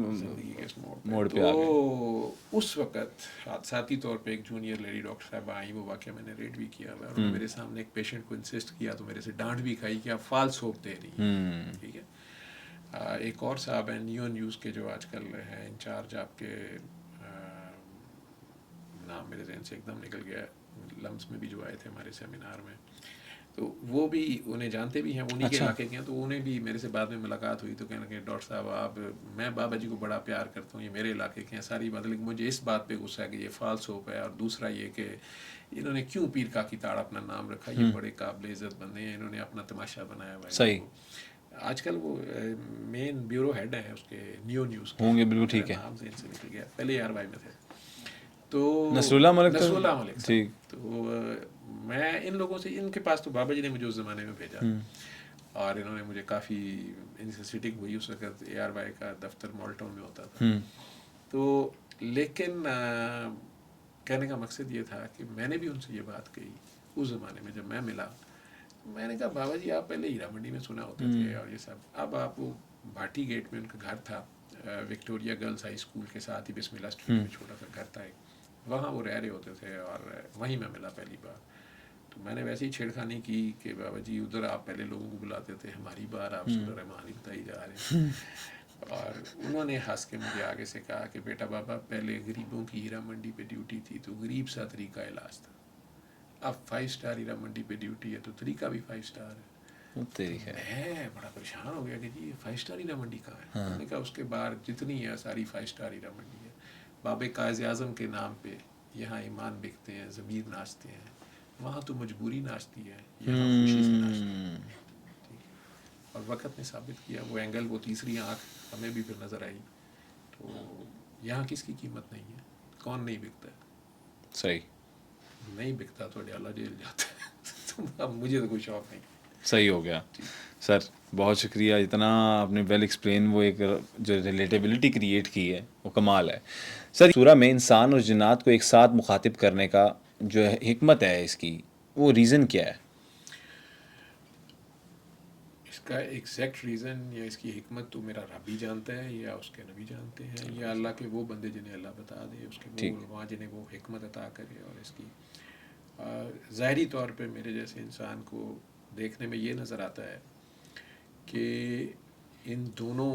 موڑ پہ. تو اس وقت حادثاتی طور پہ ایک جونیئر لیڈی ڈاکٹر صاحب آئیں, وہ واقعہ میں نے ریڈ بھی کیا ہوا, اور انہوں نے میرے سامنے ایک پیشنٹ کو انسسٹ کیا تو میرے سے ڈانٹ بھی کھائی کہ آپ فالس ہوپ دے رہی ہیں. ٹھیک ہے. ایک اور صاحب ہیں نیو نیوز کے جو آج کل ہیں انچارج, آپ کے نام میرے ذہن سے ایک دم نکل گیا, لمس میں بھی جو آئے تھے ہمارے سیمینار میں, تو وہ بھی انہیں جانتے بھی ہیں, انہی کے علاقے کے ہیں. تو انہیں بھی میرے سے بعد میں ملاقات ہوئی تو کہنے لگے ڈاکٹر صاحب آپ, میں بابا جی کو بڑا پیار کرتا ہوں, یہ میرے علاقے کے ہیں ساری بات, لیکن مجھے اس بات پہ غصہ ہے کہ یہ فالس ہوپ ہے, اور دوسرا یہ کہ انہوں نے کیوں پیر کا کی تاڑ اپنا نام رکھا, یہ بڑے قابل عزت بندے ہیں, انہوں نے اپنا تماشا بنایا ہوا ہے. صحیح. آج کل وہ مین بیورو ہیڈ ہیں اس کے نیو نیوز کے, ہوں گے, بالکل ٹھیک ہے. نام سے ان سے نکل گیا, پہلے RY میں تھے, تو نصر اللہ ملک صاحب. تو میں ان لوگوں سے, ان کے پاس تو بابا جی نے مجھے اس زمانے میں بھیجا, اور انہوں نے مجھے کافی ان سے سٹنگ ہوئی. اس وقت ARY کا دفتر مال ٹاؤن میں ہوتا تھا. تو لیکن کہنے کا مقصد یہ تھا کہ میں نے بھی ان سے یہ بات کہی اس زمانے میں جب میں ملا. میں نے کہا بابا جی آپ پہلے ہیرا منڈی میں سنا ہوتے تھے اور یہ سب, اب آپ وہ بھاٹی گیٹ میں ان کا گھر تھا, وکٹوریا گرلز ہائی اسکول کے ساتھ ہی بسم اللہ اسٹریٹ میں چھوٹا سا گھر تھا ایک, وہاں وہ رہ رہے ہوتے تھے, اور وہیں میں ملا پہلی بار. تو میں نے ویسے ہی چھیڑخانی کی کہ بابا جی ادھر آپ پہلے لوگوں کو بلاتے تھے, ہماری بار آپ سورہ رحمان ہی بتائی جا رہے ہیں. اور انہوں نے ہنس کے مجھے آگے سے کہا کہ بیٹا بابا پہلے غریبوں کی ہیرا منڈی پہ ڈیوٹی تھی تو غریب سا طریقہ علاج تھا, اب 5 اسٹار ہیرا منڈی پہ ڈیوٹی ہے تو طریقہ بھی 5 اسٹار ہے. میں بڑا پریشان ہو گیا کہ جی 5 اسٹار ہیرا منڈی کہاں ہے. میں نے کہا اس کے باہر جتنی ہے ساری 5 اسٹار ہیرا منڈی ہے. بابے قائد اعظم کے نام پہ یہاں ایمان بکتے ہیں, ضمیر ناچتے ہیں, وہاں تو مجبوری ناچتی ہے, یہاں خوشی سے ناچتے ہیں. اور وقت نے ثابت کیا وہ اینگل, وہ تیسری آنکھ ہمیں بھی پھر نظر آئی. تو یہاں کس کی قیمت نہیں ہے, کون نہیں بکتا ہے. صحیح. نہیں بکتا تو ڈیالہ جیل جاتا ہے. اب مجھے تو کوئی شوق نہیں. صحیح ہو گیا سر, بہت شکریہ. اتنا آپ نے ویل ایکسپلین, وہ ایک جو ریلیٹیبلٹی کریٹ کی ہے وہ کمال ہے. سر سورہ میں انسان اور جنات کو ایک ساتھ مخاطب کرنے کا جو حکمت ہے اس کی, وہ ریزن کیا ہے؟ اس کا ایگزیکٹ ریزن یا اس کی حکمت تو میرا رب ہی جانتا ہے, یا اس کے نبی جانتے ہیں, یا اللہ کے وہ بندے جنہیں اللہ بتا دے, اس کے وہ علماء جنہیں وہ حکمت عطا کرے. اور اس کی ظاہری طور پہ میرے جیسے انسان کو دیکھنے میں یہ نظر آتا ہے کہ ان دونوں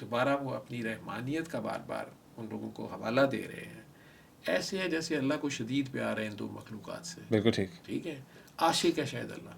دوبارہ وہ اپنی رحمانیت کا بار بار ان لوگوں کو حوالہ دے رہے ہیں. ایسے ہے جیسے اللہ کو شدید پیار ہے ان دو مخلوقات سے. بالکل ٹھیک. ٹھیک ہے, عاشق ہے شاید اللہ,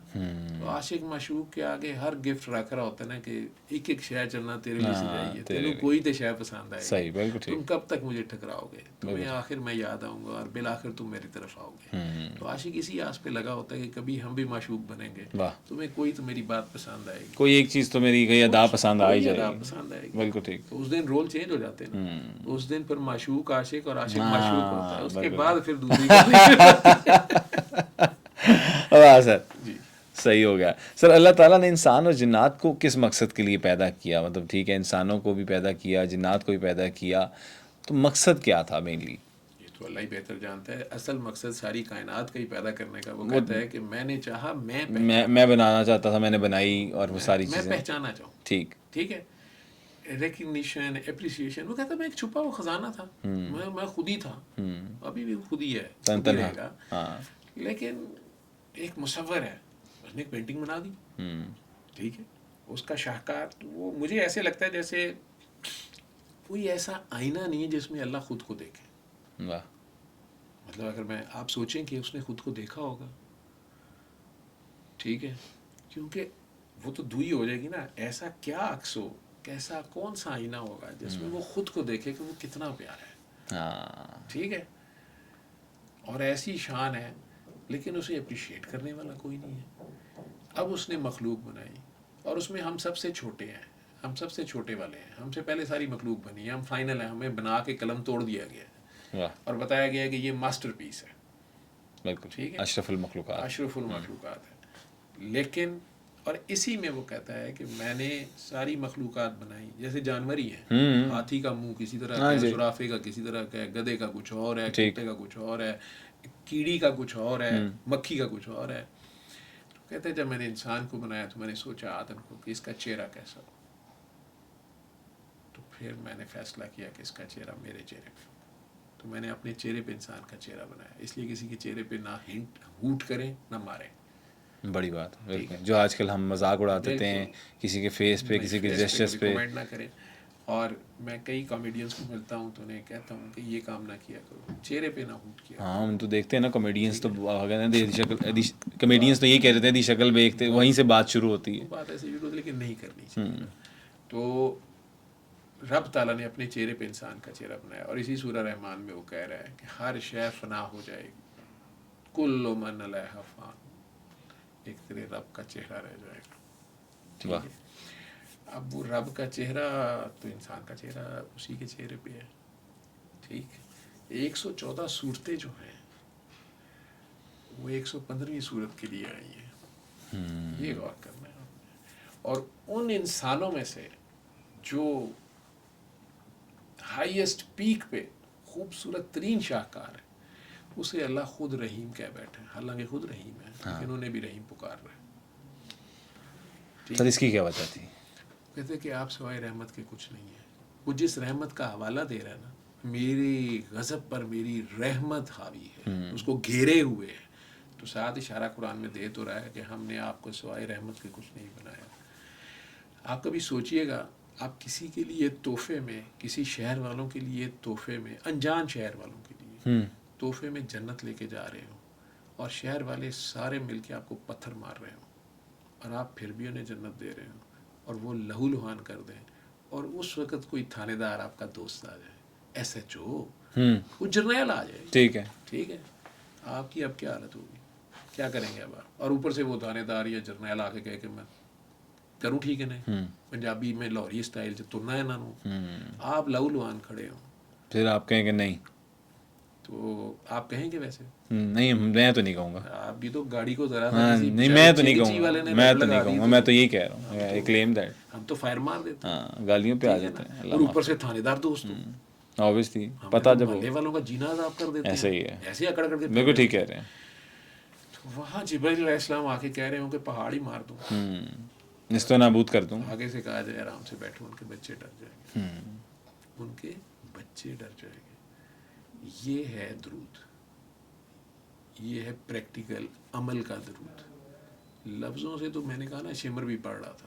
تو عاشق معشوق کے آگے ہر گفٹ رکھ رہا ہوتا ہے نا کہ ایک ایک شے چلنا تیرے لیے سجائی ہے, تینوں کوئی تو شے پسند آئے گی, صحیح, بالکل تم ٹھیک. کب تک مجھے ٹھکراؤ گے, تمہیں آخر میں یاد آؤں گا اور بالآخر تم میری طرف آؤ گے. تو عاشق اسی آس پہ لگا ہوتا ہے کہ کبھی ہم بھی معشوق بنیں گے, واہ, تمہیں کوئی تو میری بات پسند آئے گی, کوئی ایک چیز تو میری کوئی ادا پسند آ ہی جائے ادا گی. پسند آئے گی. بالکل ٹھیک. تو اس دن رول چینج ہو جاتے ہیں نا, اس دن پھر معشوق عاشق اور عاشق معشوق ہوتا ہے, اس کے بعد پھر دوسری واہ سر, جی صحیح ہو گیا. سر اللہ تعالیٰ نے انسان اور جنات کو کس مقصد کے لیے پیدا کیا؟ مطلب ٹھیک ہے, انسانوں کو بھی پیدا کیا, جنات کو بھی پیدا کیا, تو مقصد کیا تھا مینلی؟ یہ تو اللہ ہی بہتر جانتا ہے. اصل مقصد ساری کائنات کا ہی پیدا کرنے کا. وہ کہتا ہے کہ میں نے چاہا, میں بنانا چاہتا تھا, میں نے بنائی, اور وہ ساری میں چیزیں پہچانا چاہوں. ٹھیک. ٹھیک ہے, ریکگنیشن, اپریسیشن. وہ کہتا ہے میں ایک چھپا ہوا خزانہ تھا, میں خود ہی تھا, ابھی بھی خود ہی ہے, خود ہی رہے گا. لیکن ایک مصور ہے, اس نے ایک پینٹنگ بنا دی. ٹھیک ہے, اس کا شاہکار, وہ مجھے ایسے لگتا ہے جیسے کوئی ایسا آئینہ نہیں ہے جس میں اللہ خود کو دیکھے. واہ, مطلب اگر میں آپ سوچیں کہ اس نے خود کو دیکھا ہوگا, ٹھیک ہے, کیونکہ وہ تو دوئی ہو جائے گی نا. ایسا کیا عکس ہو, کیسا کون سا آئینہ ہوگا جس میں وہ خود کو دیکھے کہ وہ کتنا پیارا ہے. ٹھیک ہے, اور ایسی شان ہے, لیکن اسے اپریشیٹ کرنے والا کوئی نہیں ہے. اب اس نے مخلوق بنائی, اور اس میں ہم سب سے چھوٹے ہیں, ہم سب سے چھوٹے والے ہیں, ہم سے پہلے ساری مخلوق بنی ہے, ہم فائنل ہیں, ہمیں بنا کے قلم توڑ دیا گیا ہے اور بتایا گیا ہے کہ یہ ماسٹر پیس ہے. بالکل ٹھیک ہے, اشرف المخلوقات. اشرف المخلوقات ہے. لیکن اور اسی میں وہ کہتا ہے کہ میں نے ساری مخلوقات بنائی, جیسے جانور ہی ہیں, ہاتھی کا منہ کسی طرح کا ہے, زرافے کا کسی طرح کا ہے, گدھے کا کچھ اور ہے, کتے کا کچھ اور ہے, کیڑی کا کچھ اور ہے, مکھی کا کچھ اور ہے. تو کہتے ہیں جب میں نے انسان کو بنایا تو میں نے سوچا آدم کو کہ اس کا چہرہ کیسا ہو, تو پھر میں نے فیصلہ کیا کہ اس کا چہرہ میرے چہرے پہ, تو میں نے اپنے چہرے پہ انسان کا چہرہ بنایا. اس لیے کسی کے چہرے پہ نہ ہوٹ کریں نہ ماریں. بڑی بات, بالکل, جو آج کل ہم مذاق اڑا دیتے ہیں کسی کے فیس پہ, کسی کے جیسچرز پہ. کمنٹ نہ کریں. اور میں کئی کامیڈینس کو ملتا ہوں تو انہیں کہتا ہوں کہ یہ کام نہ کیا کرو, چہرے پہ نہ ہوٹ کیا. ہاں, ہم تو دیکھتے ہیں نا کامیڈینس, تو کامیڈینس تو یہی کہہ رہتے ہیں دی شکل دیکھتے, وہیں سے بات شروع ہوتی ہے. بات ایسے شروع ہوتی, لیکن نہیں کرنی چاہیے. تو رب تعالیٰ نے اپنے چہرے پہ انسان کا چہرہ بنایا, اور اسی سورہ رحمان میں وہ کہہ رہا ہے کہ ہر شے فنا ہو جائے گی, کل من علیہا فان, ایک تیرے رب کا چہرہ رہ جائے گا. ٹھیک ہے, اب وہ رب کا چہرہ تو انسان کا چہرہ اسی کے چہرے پہ ہے. ٹھیک ہے, 114 صورتیں جو ہیں وہ 115ویں صورت کے لیے آئی ہیں, یہ غور کرنا ہے. اور ان انسانوں میں سے جو ہائیسٹ پیک پہ خوبصورت ترین شاہکار ہے, اسے اللہ خود رحیم کہہ بیٹھے. حالانکہ خود رحیم ہے, لیکن انہیں بھی رحیم پکار رہا ہے. سر اس کی کیا وجہ تھی؟ کہتے کہ آپ سوائے رحمت کے کچھ نہیں ہے. وہ جس رحمت کا حوالہ دے رہا ہے نا, میری غضب پر میری رحمت حاوی ہے, اس کو گھیرے ہوئے ہے, تو ساتھ اشارہ قرآن میں دے تو رہا ہے کہ ہم نے آپ کو سوائے رحمت کے کچھ نہیں بنایا. آپ کبھی سوچئے گا, آپ کسی کے لیے تحفے میں, کسی شہر والوں کے لیے تحفے میں, انجان شہر والوں کے لیے تحفے میں جنت لے کے جا رہے ہو, اور شہر والے سارے مل کے آپ کو پتھر مار رہے ہوں, اور آپ پھر بھی انہیں جنت دے رہے ہوں, اور وہ لہو لہان کر دیں, اور اس وقت کوئی تھانے دار آپ کا دوست آ جائے, ایس ایچ او, وہ جرنیل آ جائے. ٹھیک ہے, ٹھیک ہے, آپ کی اب کیا حالت ہوگی, کیا کریں گے اب آپ؟ اور اوپر سے وہ تھانے دار یا جرنیل آ کے کہے کہ میں کروں ٹھیک ہے نہیں, پنجابی میں لاہوری اسٹائل سے ترنا ہے انہوں, آپ لہو لہان کھڑے ہوں, پھر آپ کہیں کہ نہیں, تو آپ کہیں گے ویسے نہیں, میں تو نہیں کہوں گا. آپ بھی تو گاڑی کو ذرا نہیں, میں تو نہیں کہوں گا, میں تو نہیں کہوں گا, میں تو یہی کہہ رہا ہوں, آئی کلیم دیٹ. ہم تو فائر مار دیتے ہیں, ہاں, گالیوں پہ آ جاتے ہیں, اور اوپر سے تھانے دار دوست ہو, obviously پتہ جب محلے والوں کا جینا عذاب کر دیتے ہیں, ایسے ہی ہے, ایسے اکڑ کر کے. بالکل ٹھیک کہہ رہے ہیں. وہاں جبرائیل علیہ السلام آ کے کہہ رہے ہوں کہ پہاڑ ہی مار دوں, نستو نابود کر دوں. آگے سے کہا جائے آرام سے بیٹھو, ان کے بچے ڈر جائیں گے, ان کے بچے ڈر جائیں گے. یہ ہے درود, یہ ہے پریکٹیکل عمل کا درود. لفظوں سے تو میں نے کہا نا شمر بھی پڑھ رہا تھا,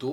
2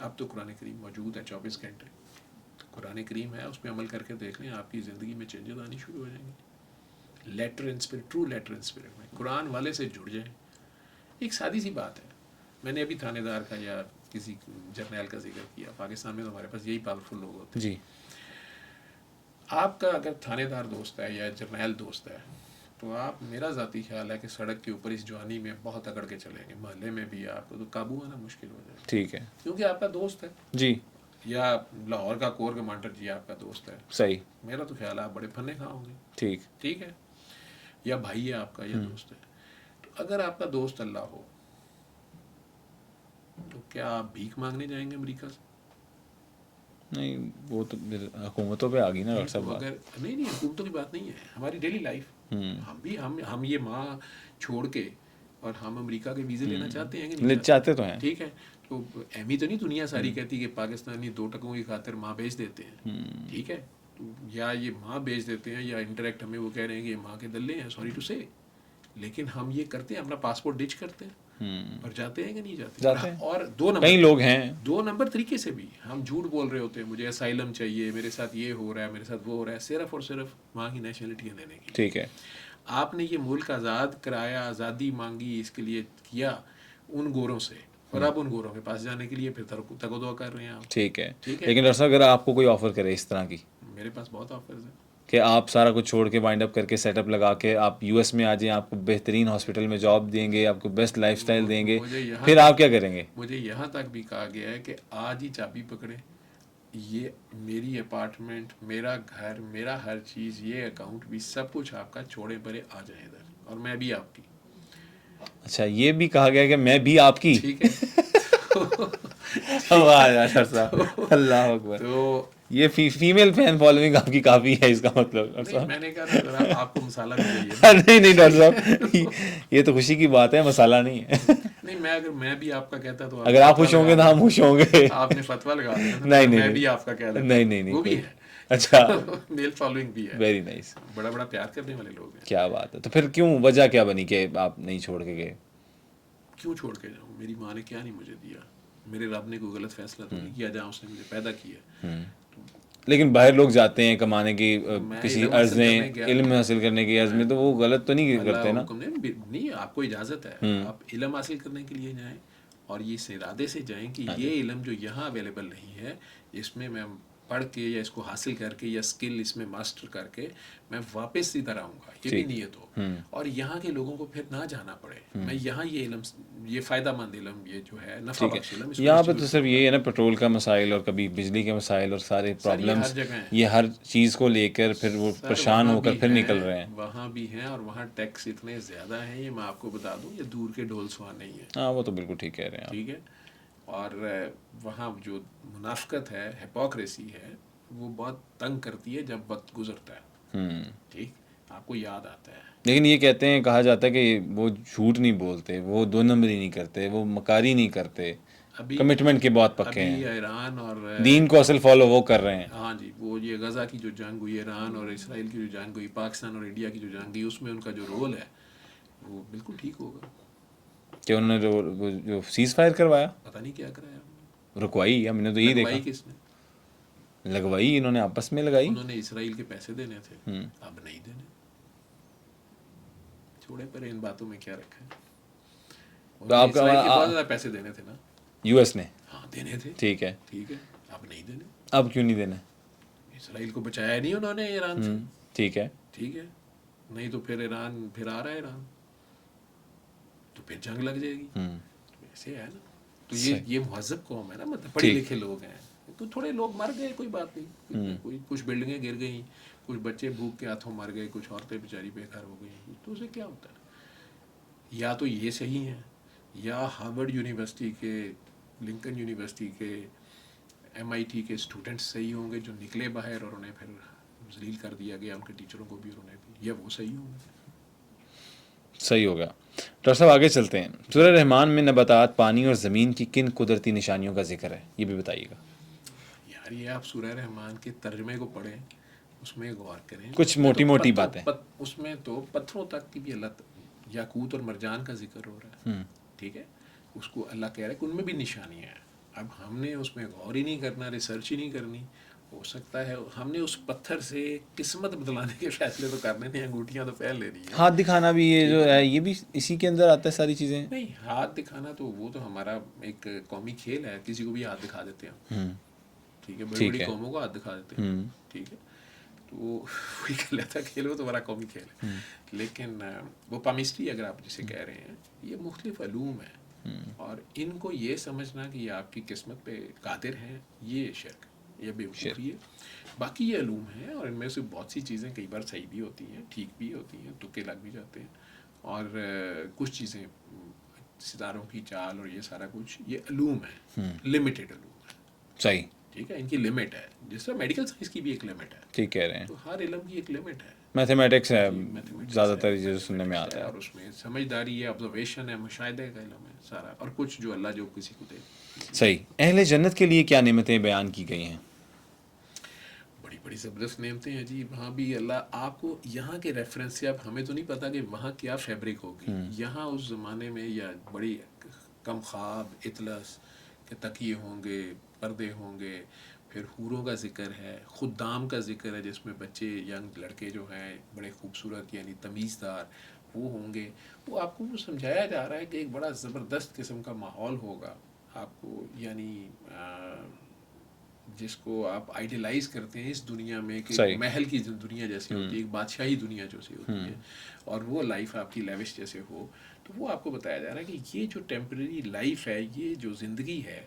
اب تو قرآن کریم موجود ہے 24 گھنٹے. قرآن کریم ہے, اس پہ عمل کر کے دیکھ لیں, آپ کی زندگی میں چینجز آنی شروع ہو جائیں گے. لیٹر ان اسپرٹ, ٹرو لیٹر ان اسپرٹ میں قرآن والے سے جڑ جائیں. ایک سادی سی بات ہے, میں نے ابھی تھانے دار کا یا کسی جرنیل کا ذکر کیا. پاکستان میں تو ہمارے پاس یہی پاورفل لوگ ہوتے ہیں. جی. آپ کا اگر تھانے دار دوست ہے یا جرنیل دوست ہے تو آپ, میرا ذاتی خیال ہے کہ سڑک کے اوپر اس جوانی میں بہت اکڑ کے چلیں گے, محلے میں بھی آپ کو تو قابو آنا مشکل ہو جائے گا. ٹھیک ہے, کیونکہ آپ کا دوست ہے. جی یا لاہور کا کور کمانڈر جی آپ کا دوست ہے, صحیح, میرا تو خیال ہے آپ بڑے پھنے کھا ہوں گے. ٹھیک, ٹھیک ہے, یا بھائی ہے آپ کا یا دوست ہے. تو اگر آپ کا دوست اللہ ہو تو کیا آپ بھیک مانگنے جائیں گے امریکہ سے؟ نہیں وہ تو حکومتوں پہ آ گئی نا ڈاکٹر صاحب بات. اگر نہیں حکومتوں کی بات نہیں ہے, ہماری ڈیلی لائف. ہم یہ ماں چھوڑ کے اور ہم امریکہ کے ویزے لینا چاہتے ہیں کہ نہیں چاہتے تو ہیں. ٹھیک ہے, تو اہمی تو نہیں دنیا ساری کہتی کہ پاکستانی 2 ٹکوں کی خاطر ماں بیچ دیتے ہیں. ٹھیک ہے, یا یہ ماں بیچ دیتے ہیں یا انٹریکٹ ہمیں وہ کہہ رہے ہیں کہ یہ ماں کے دلے ہیں, سوری ٹو سے. لیکن ہم یہ کرتے ہیں, اپنا پاسپورٹ ڈچ کرتے ہیں اور جاتے ہیں کہ نہیں جاتے ہیں. اور 2 نمبر, کئی لوگ ہیں 2 نمبر طریقے سے بھی ہم جھوٹ بول رہے ہوتے ہیں, مجھے اسائلم چاہیے, میرے ساتھ یہ ہو رہا ہے, میرے ساتھ وہ ہو رہا ہے, صرف اور صرف وہاں کی نیشنلٹیاں لینے کی. ٹھیک ہے, آپ نے یہ ملک آزاد کرایا, آزادی مانگی, اس کے لیے کیا ان گوروں سے, اور آپ ان گوروں کے پاس جانے کے لیے پھر تگ و دو کر رہے ہیں آپ. ٹھیک ہے. لیکن ڈاکٹر صاحب اگر آپ کو کوئی آفر کرے اس طرح کی, میرے پاس بہت آفرز ہیں کہ آپ سارا کچھ چھوڑ کے وائنڈ اپ کر کے سیٹ اپ لگا کے آپ یو ایس میں آ جائیں, آپ کو بہترین ہاسپٹل میں جاب دیں گے, آپ کو بیسٹ لائف اسٹائل دیں گے, پھر آپ کیا کریں گے؟ مجھے یہاں تک بھی کہا گیا ہے کہ آج ہی چابی پکڑے, یہ میری اپارٹمنٹ, میرا گھر, میرا ہر چیز, یہ اکاؤنٹ بھی, سب کچھ آپ کا چھوڑے پرے آ جائیں ادھر, اور میں بھی آپ کی. اچھا, یہ بھی کہا گیا کہ میں بھی آپ کی. ٹھیک ہے, اللہ اکبر. تو یہ فیمیل فین فالوئنگ آپ کی کافی ہے, اس کا مطلب. میں نے کہا ذرا آپ کو مسالہ بھی چاہیے. نہیں ڈاکٹر صاحب, یہ تو خوشی کی بات ہے, مسالہ نہیں ہے. نہیں, اگر میں بھی آپ کا کہتا تو اگر آپ خوش ہوں گے تو ہم خوش ہوں گے. آپ نے فتویٰ لگا دیا. نہیں میں بھی آپ کا کہہ دیتا. نہیں وہ بھی ہے. اچھا, میل فالوئنگ بھی ہے. Very nice. بڑا پیار کرنے والے لوگ ہیں. کیا بات ہے. تو پھر کیوں, وجہ کیا بنی کہ آپ نہیں چھوڑ کے گئے؟ کیوں چھوڑ کے جاؤں؟ میری ماں نے کیا نہیں مجھے دیا. میرے رب نے کوئی غلط فیصلہ تو نہیں کیا جہاں اس نے مجھے پیدا کیا. لیکن باہر لوگ جاتے ہیں کمانے کی کسی عرض میں, علم حاصل کرنے کی عرض میں, تو وہ غلط تو نہیں کرتے نا؟ نہیں, آپ کو اجازت ہے, آپ علم حاصل کرنے کے لیے جائیں, اور یہ اس ارادے سے جائیں کہ یہ علم جو یہاں اویلیبل نہیں ہے, اس میں میں پڑھ کے یا اس کو حاصل کر کے یا اسکل اس میں ماسٹر کر کے میں واپس ادھر آؤں گا, یہ بھی نیت ہو, اور یہاں کے لوگوں کو پھر نہ جانا پڑے. میں یہاں یہ علم, یہ فائدہ مند علم, یہ جو ہے نفع بخش علم, یہاں پہ تو صرف یہ ہے نا, پیٹرول کا مسائل اور کبھی بجلی کے مسائل اور سارے پرابلمس, یہ ہر چیز کو لے کر پھر وہ پریشان ہو کر پھر نکل رہے ہیں. وہاں بھی ہیں, اور وہاں ٹیکس اتنے زیادہ ہیں, یہ میں آپ کو بتا دوں, یہ دور کے ڈھول سوار نہیں ہے. ہاں وہ تو بالکل ٹھیک کہہ رہے ہیں آپ. ٹھیک ہے, اور وہاں جو منافقت ہے, ہپوکریسی ہے, وہ بہت تنگ کرتی ہے جب وقت گزرتا ہے. ٹھیک, آپ کو یاد آتا ہے. لیکن یہ کہتے ہیں, کہا جاتا ہے کہ وہ جھوٹ نہیں بولتے, وہ 2 نمبری نہیں کرتے, وہ مکاری نہیں کرتے, کمٹمنٹ کے بہت پکے ہیں. ایران اور دین کو اصل فالو وہ کر رہے ہیں. ہاں جی, وہ یہ غزہ کی جو جنگ ہوئی, ایران اور اسرائیل کی جو جنگ ہوئی, پاکستان اور انڈیا کی جو جنگ ہوئی, اس میں ان کا جو رول ہے وہ بالکل ٹھیک ہوگا. کہ انہوں نے جو سیز فائر کروایا, پتہ نہیں کیا کرایا, رکوائی, ہم نے تو یہی دیکھا. کس نے لگوائی, انہوں نے آپس میں لگائی. انہوں نے اسرائیل کے پیسے دینے تھے, اب نہیں دینے. چھوڑے پر ان باتوں میں کیا رکھا ہے. تو آپ کا بہت زیادہ پیسے دینے تھے نا یو ایس نے. ہاں دینے تھے. ٹھیک ہے, ٹھیک ہے, اب نہیں دینے. اب کیوں نہیں دینے؟ اسرائیل کو بچایا نہیں انہوں نے ایران سے. ٹھیک ہے, ٹھیک ہے, نہیں تو پھر ایران پھر آ رہا ہے ایران, تو پھر جنگ لگ جائے گی. ایسے ہے نا. تو یہ مہذب قوم ہے نا, مطلب پڑھے لکھے لوگ ہیں. تو تھوڑے لوگ مر گئے, کوئی بات نہیں, کوئی کچھ بلڈنگیں گر گئیں, کچھ بچے بھوک کے ہاتھوں مر گئے, کچھ عورتیں بیچاری بے گھر ہو گئی, تو اسے کیا ہوتا ہے؟ یا تو یہ صحیح ہیں, یا ہارورڈ یونیورسٹی کے, لنکن یونیورسٹی کے, MIT کے اسٹوڈنٹس صحیح ہوں گے جو نکلے باہر اور انہیں پھر ذلیل کر دیا گیا, ان کے ٹیچروں کو بھی اور انہیں بھی, یا وہ صحیح ہوں گے. صحیح ہوگا. ڈاکٹر صاحب آگے چلتے ہیں. سورہ رحمان میں نباتات, پانی اور زمین کی کن قدرتی نشانیوں کا ذکر ہے, یہ بھی بتائیے گا. یار یہ آپ سورہ رحمان کے ترجمے کو پڑھیں, اس میں غور کریں, کچھ موٹی موٹی باتیں. اس میں تو پتھروں تک کی بھی اللہ, یاقوت اور مرجان کا ذکر ہو رہا ہے. ٹھیک ہے, اس کو اللہ کہہ رہا ہے کہ ان میں بھی نشانیاں ہیں. اب ہم نے اس میں غور ہی نہیں کرنا, ریسرچ ہی نہیں کرنی. ہو سکتا ہے ہم نے اس پتھر سے قسمت بدلانے کے فیصلے تو کرنے نہیں, انگوٹھیاں تو پہن لینی ہیں. ہاتھ دکھانا بھی یہ جو ہے یہ بھی اسی کے اندر آتا ہے ساری چیزیں. نہیں, ہاتھ دکھانا تو وہ تو ہمارا ایک قومی کھیل ہے, کسی کو بھی ہاتھ دکھا دیتے ہیں. ٹھیک ہے, بڑی بڑی قوموں کو ہاتھ دکھا دیتے ہیں. ٹھیک ہے, تو وہی کہلاتا کھیل, وہ تو بڑا قومی کھیل ہے. لیکن وہ پامسٹری اگر آپ جسے کہہ رہے ہیں, یہ مختلف علوم ہیں, اور ان کو یہ سمجھنا کہ یہ آپ کی قسمت پہ قادر ہیں, یہ شرک, یہ بیوقوفی ہے. باقی یہ علوم ہیں, اور ان میں سے بہت سی چیزیں کئی بار صحیح بھی ہوتی ہیں, ٹھیک بھی ہوتی ہیں, تکے لگ بھی جاتے ہیں, اور کچھ چیزیں ستاروں کی چال اور یہ سارا کچھ یہ علوم ہے, لمیٹڈ علوم ہے. صحیح, ٹھیک ہے, ان کی لمٹ ہے, جس طرح میڈیکل سائنس کی بھی ایک لمٹ ہے. ٹھیک کہہ رہے ہیں. تو ہر علم کی ایک لمٹ ہے. میتھمیٹکس ہے Mathematics زیادہ ہے, تر چیزیں سننے میں آتا ہے. اور اس میں سمجھداری ہے, آبزرویشن ہے, مشاہدے کا علم ہے سارا, اور کچھ جو اللہ جو کسی کو دے. صحیح. اہل جنت کے لیے کیا نعمتیں بیان کی گئی ہیں؟ بڑی بڑی زبردست نعمتیں ہیں جی. وہاں بھی اللہ آپ کو یہاں کے ریفرنس سے, اب ہمیں تو نہیں پتا کہ وہاں کیا فیبرک ہوگی. یہاں اس زمانے میں یا بڑی کم خواب اطلس کے تکیے ہوں گے, پردے ہوں گے, پھر حوروں کا ذکر ہے, خدام کا ذکر ہے جس میں بچے ینگ لڑکے جو ہیں بڑے خوبصورت یعنی تمیزدار وہ ہوں گے. وہ آپ کو وہ سمجھایا جا رہا ہے کہ ایک بڑا زبردست قسم کا ماحول ہوگا آپ کو, یعنی جس کو آپ آئیڈیلائز کرتے ہیں اس دنیا میں کہ محل کی دنیا جیسی ہوتی ہے, ایک بادشاہی دنیا جیسی ہوتی ہے, اور وہ لائف آپ کی لیوش جیسے ہو. تو وہ آپ کو بتایا جا رہا ہے کہ یہ جو ٹیمپریری لائف ہے, یہ جو زندگی ہے,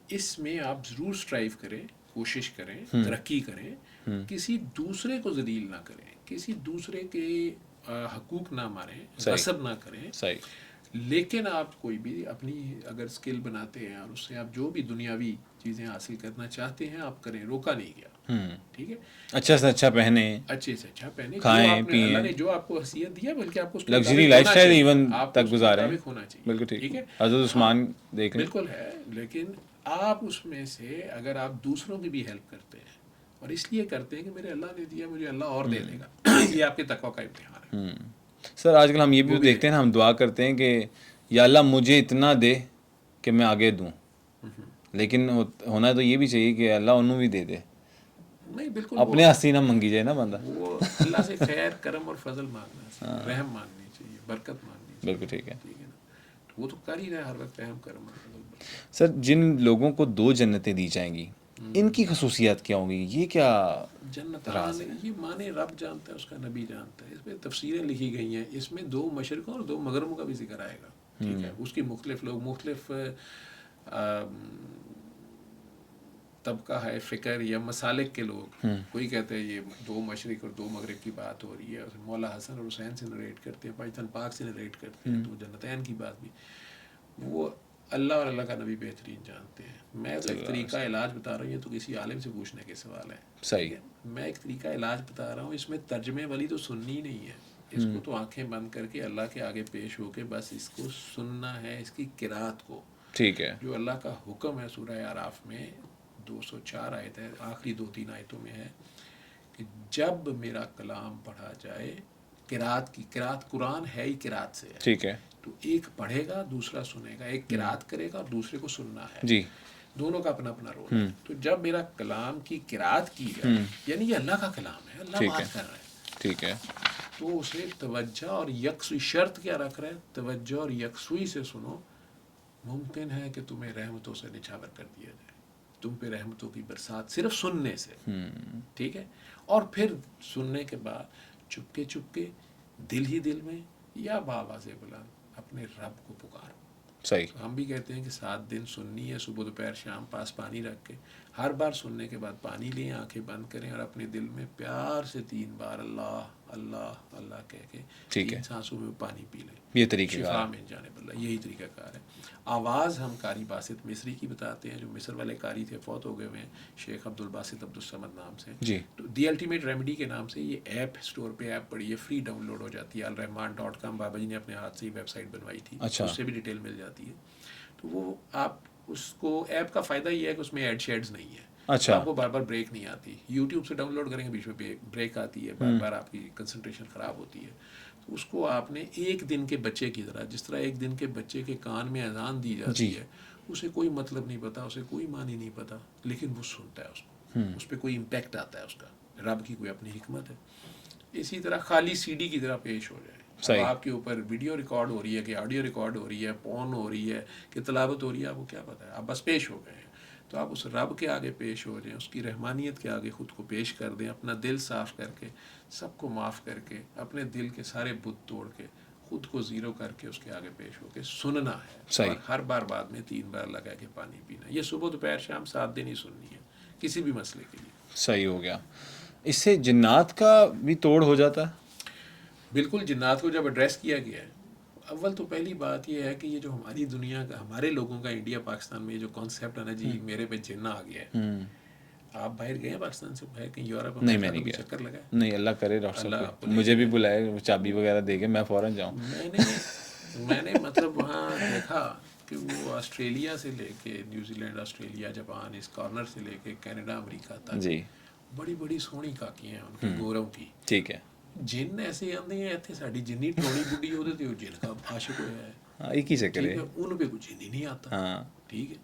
اس میں آپ ضرور سٹرائیو کریں, کوشش کریں, ترقی کریں, کسی دوسرے کو ذلیل نہ کریں, کسی دوسرے کے حقوق نہ ماریں, غصب نہ کریں. لیکن آپ کوئی بھی اپنی اگر اسکل بناتے ہیں اور اس سے آپ جو بھی دنیاوی چیزیں حاصل کرنا چاہتے ہیں آپ کریں, روکا نہیں گیا. ٹھیک ہے, اچھا سے اچھا پہنے, اچھے سے اچھا پہنے, کھائیں پیئیں, اللہ نے جو آپ کو حیثیت دیا بلکہ آپ کو لگژری لائف اسٹائل ایون تک گزاریں. ہونا چاہیے. بالکل ٹھیک ہے, حضرت عثمان دیکھ لیں. بالکل ہے, لیکن آپ اس میں سے اگر آپ دوسروں کی بھی ہیلپ کرتے ہیں اور اس لیے کرتے ہیں کہ میرے اللہ نے دیا, مجھے اللہ اور دے دے گا, یہ آپ کے تقویٰ کا امتحان ہے. سر آج کل ہم یہ بھی دیکھتے ہیں نا, ہم دعا کرتے ہیں کہ یا اللہ مجھے اتنا دے کہ میں آگے دوں, لیکن ہونا تو یہ بھی چاہیے کہ اللہ انہوں بھی دے دے. نہیں بالکل, اپنے ہستی نہ منگی جائے نا بندہ. وہ اللہ سے خیر کرم اور فضل مانگنا, رحم مانگنی چاہیے, برکت مانگنی چاہیے. بالکل ٹھیک ہے. ٹھیک ہے نا, وہ تو کر ہی رہے ہر وقت رحم کرم اور فضل. سر جن لوگوں کو 2 جنتیں دی جائیں گی, ان کی خصوصیات کیا ہوں گی, یہ کیا جنتان یہ معنی رب جانتا ہے, اس کا نبی جانتا ہے, اس میں تفسیریں لکھی گئی ہیں, اس میں 2 مشرقوں اور 2 مغربوں کا بھی ذکر آئے گا. ٹھیک ہے, اس کی مختلف لوگ مختلف طبقہ ہے, فکر یا مسالک کے لوگ. کوئی کہتے ہیں یہ 2 مشرق اور 2 مغرب کی بات ہو رہی ہے, مولا حسن اور حسین سے نریٹ کرتے ہیں, پاکستان پاک سے نریٹ کرتے ہیں, تو جنتین کی بات بھی وہ اللہ اور اللہ کا نبی بہترین جانتے ہیں. میں تو ایک طریقہ علاج بتا رہا ہوں, یہ تو کسی عالم سے پوچھنے کے سوال ہے. صحیح, میں ایک طریقہ علاج بتا رہا ہوں, اس میں ترجمے والی تو سننی نہیں ہے, اس کو تو آنکھیں بند کر کے اللہ کے آگے پیش ہو کے بس اس کو سننا ہے, اس کی قرات کو. ٹھیک ہے, جو اللہ کا حکم ہے سورہ اعراف میں 204 آیت ہے, آخری 2-3 آیتوں میں ہے کہ جب میرا کلام پڑھا جائے, قرات قرآن ہے ہی قرات سے ہے. ٹھیک ہے, تو ایک پڑھے گا, دوسرا سنے گا, ایک قرات کرے گا اور دوسرے کو سننا ہے. جی, دونوں کا اپنا اپنا رول ہے. تو جب میرا کلام کی قرات کی جائے, یعنی یہ اللہ کا کلام ہے, اللہ بات کر رہا ہے. ٹھیک ہے, تو اسے توجہ اور یکسوئی, شرط کیا رکھ رہے ہیں, توجہ اور یکسوئی سے سنو. ممکن ہے کہ تمہیں رحمتوں سے نچھاور کر دیا جائے, تم پہ رحمتوں کی برسات صرف سننے سے. ٹھیک ہے, اور پھر سننے کے بعد چپکے چپکے دل ہی دل میں یا بآواز بلند اپنے رب کو پکارو. صحیح. ہم بھی کہتے ہیں کہ 7 دن سننی ہے, صبح دوپہر شام پاس پانی رکھ کے, ہر بار سننے کے بعد پانی لیں, آنکھیں بند کریں اور اپنے دل میں پیار سے 3 بار اللہ اللہ اللہ کہہ کے 3 سانسوں میں پانی پی لیں. یہ طریقہ شفا میں جانب اللہ, یہی طریقہ کار ہے. آواز ہم قاری باسط مصری کی بتاتے ہیں, جو مصر والے قاری تھے, فوت ہو گئے ہوئے ہیں, شیخ عبدالباسط عبدالصمد نام سے. جی, تو دی الٹیمیٹ ریمیڈی کے نام سے یہ ایپ اسٹور پہ ایپ پڑی ہے, فری ڈاؤن لوڈ ہو جاتی ہے. الرحمان.com بابا جی نے اپنے ہاتھ سے ہی ویب سائٹ بنوائی تھی, اس سے بھی ڈیٹیل مل جاتی ہے. تو وہ آپ اس کو, ایپ کا فائدہ یہ ہے کہ اس میں ایڈ شیڈز نہیں ہے. اچھا, آپ کو بار بار بریک نہیں آتی. یوٹیوب سے ڈاؤن لوڈ کریں گے, بیچ میں بریک آتی ہے, بار بار آپ کی کنسنٹریشن خراب ہوتی ہے. تو اس کو آپ نے 1 دن کے بچے کی طرح, جس طرح 1 دن کے بچے کے کان میں اذان دی جاتی ہے, اسے کوئی مطلب نہیں پتا, اسے کوئی معنی نہیں پتا, لیکن وہ سنتا ہے اس کو, اس پہ کوئی امپیکٹ آتا ہے اس کا. رب کی کوئی اپنی حکمت ہے. اسی طرح خالی سی ڈی کی طرح پیش ہو جائے. اب آپ کے اوپر ویڈیو ریکارڈ ہو رہی ہے کہ آڈیو ریکارڈ ہو رہی ہے, پون ہو رہی ہے کہ تلاوت ہو رہی ہے, آپ کو کیا پتہ ہے, آپ بس پیش ہو گئے ہیں. تو آپ اس رب کے آگے پیش ہو جائیں, اس کی رحمانیت کے آگے خود کو پیش کر دیں, اپنا دل صاف کر کے, سب کو معاف کر کے, اپنے دل کے سارے بت توڑ کے, خود کو زیرو کر کے اس کے آگے پیش ہو کے سننا ہے. اور ہر بار بعد میں 3 بار لگا کے پانی پینا. یہ صبح دوپہر شام 7 دن ہی سننی ہے کسی بھی مسئلے کے لیے. صحیح ہو گیا. اس سے جنات کا بھی توڑ ہو جاتا ہے؟ بالکل. جنات کو جب ایڈریس کیا گیا ہے, اول تو پہلی بات یہ ہے کہ یہ جو ہماری دنیا کا, ہمارے لوگوں کا انڈیا پاکستان میں یہ جو کانسیپٹ ہے نا جی میرے پہ جن آ گیا ہے. آپ باہر گئے ہیں پاکستان سے باہر کہیں یورپ؟ نہیں میں نہیں گیا. چکر لگا ہے؟ نہیں, اللہ کرے ڈاکٹر صاحب مجھے بھی بلائے, چابی وغیرہ دے کے میں فوراً جاؤں. میں نے مطلب وہاں دیکھا کہ وہ آسٹریلیا سے لے کے نیوزی لینڈ, آسٹریلیا, جاپان, اس کارنر سے لے کے کینیڈا, امریکہ تک جی بڑی بڑی سونی کاکیاں ہیں ان کی گوروں کی. ٹھیک ہے. جن ایسے آتے ہیں اتنے ساری جنی ٹوڑی بڈی ہوتے تھے, وہ جن کا عاشق ہوا ہے. ہاں ایک ہی چکر ہے, ان پہ کچھ ہی نہیں آتا. ہاں ٹھیک ہے.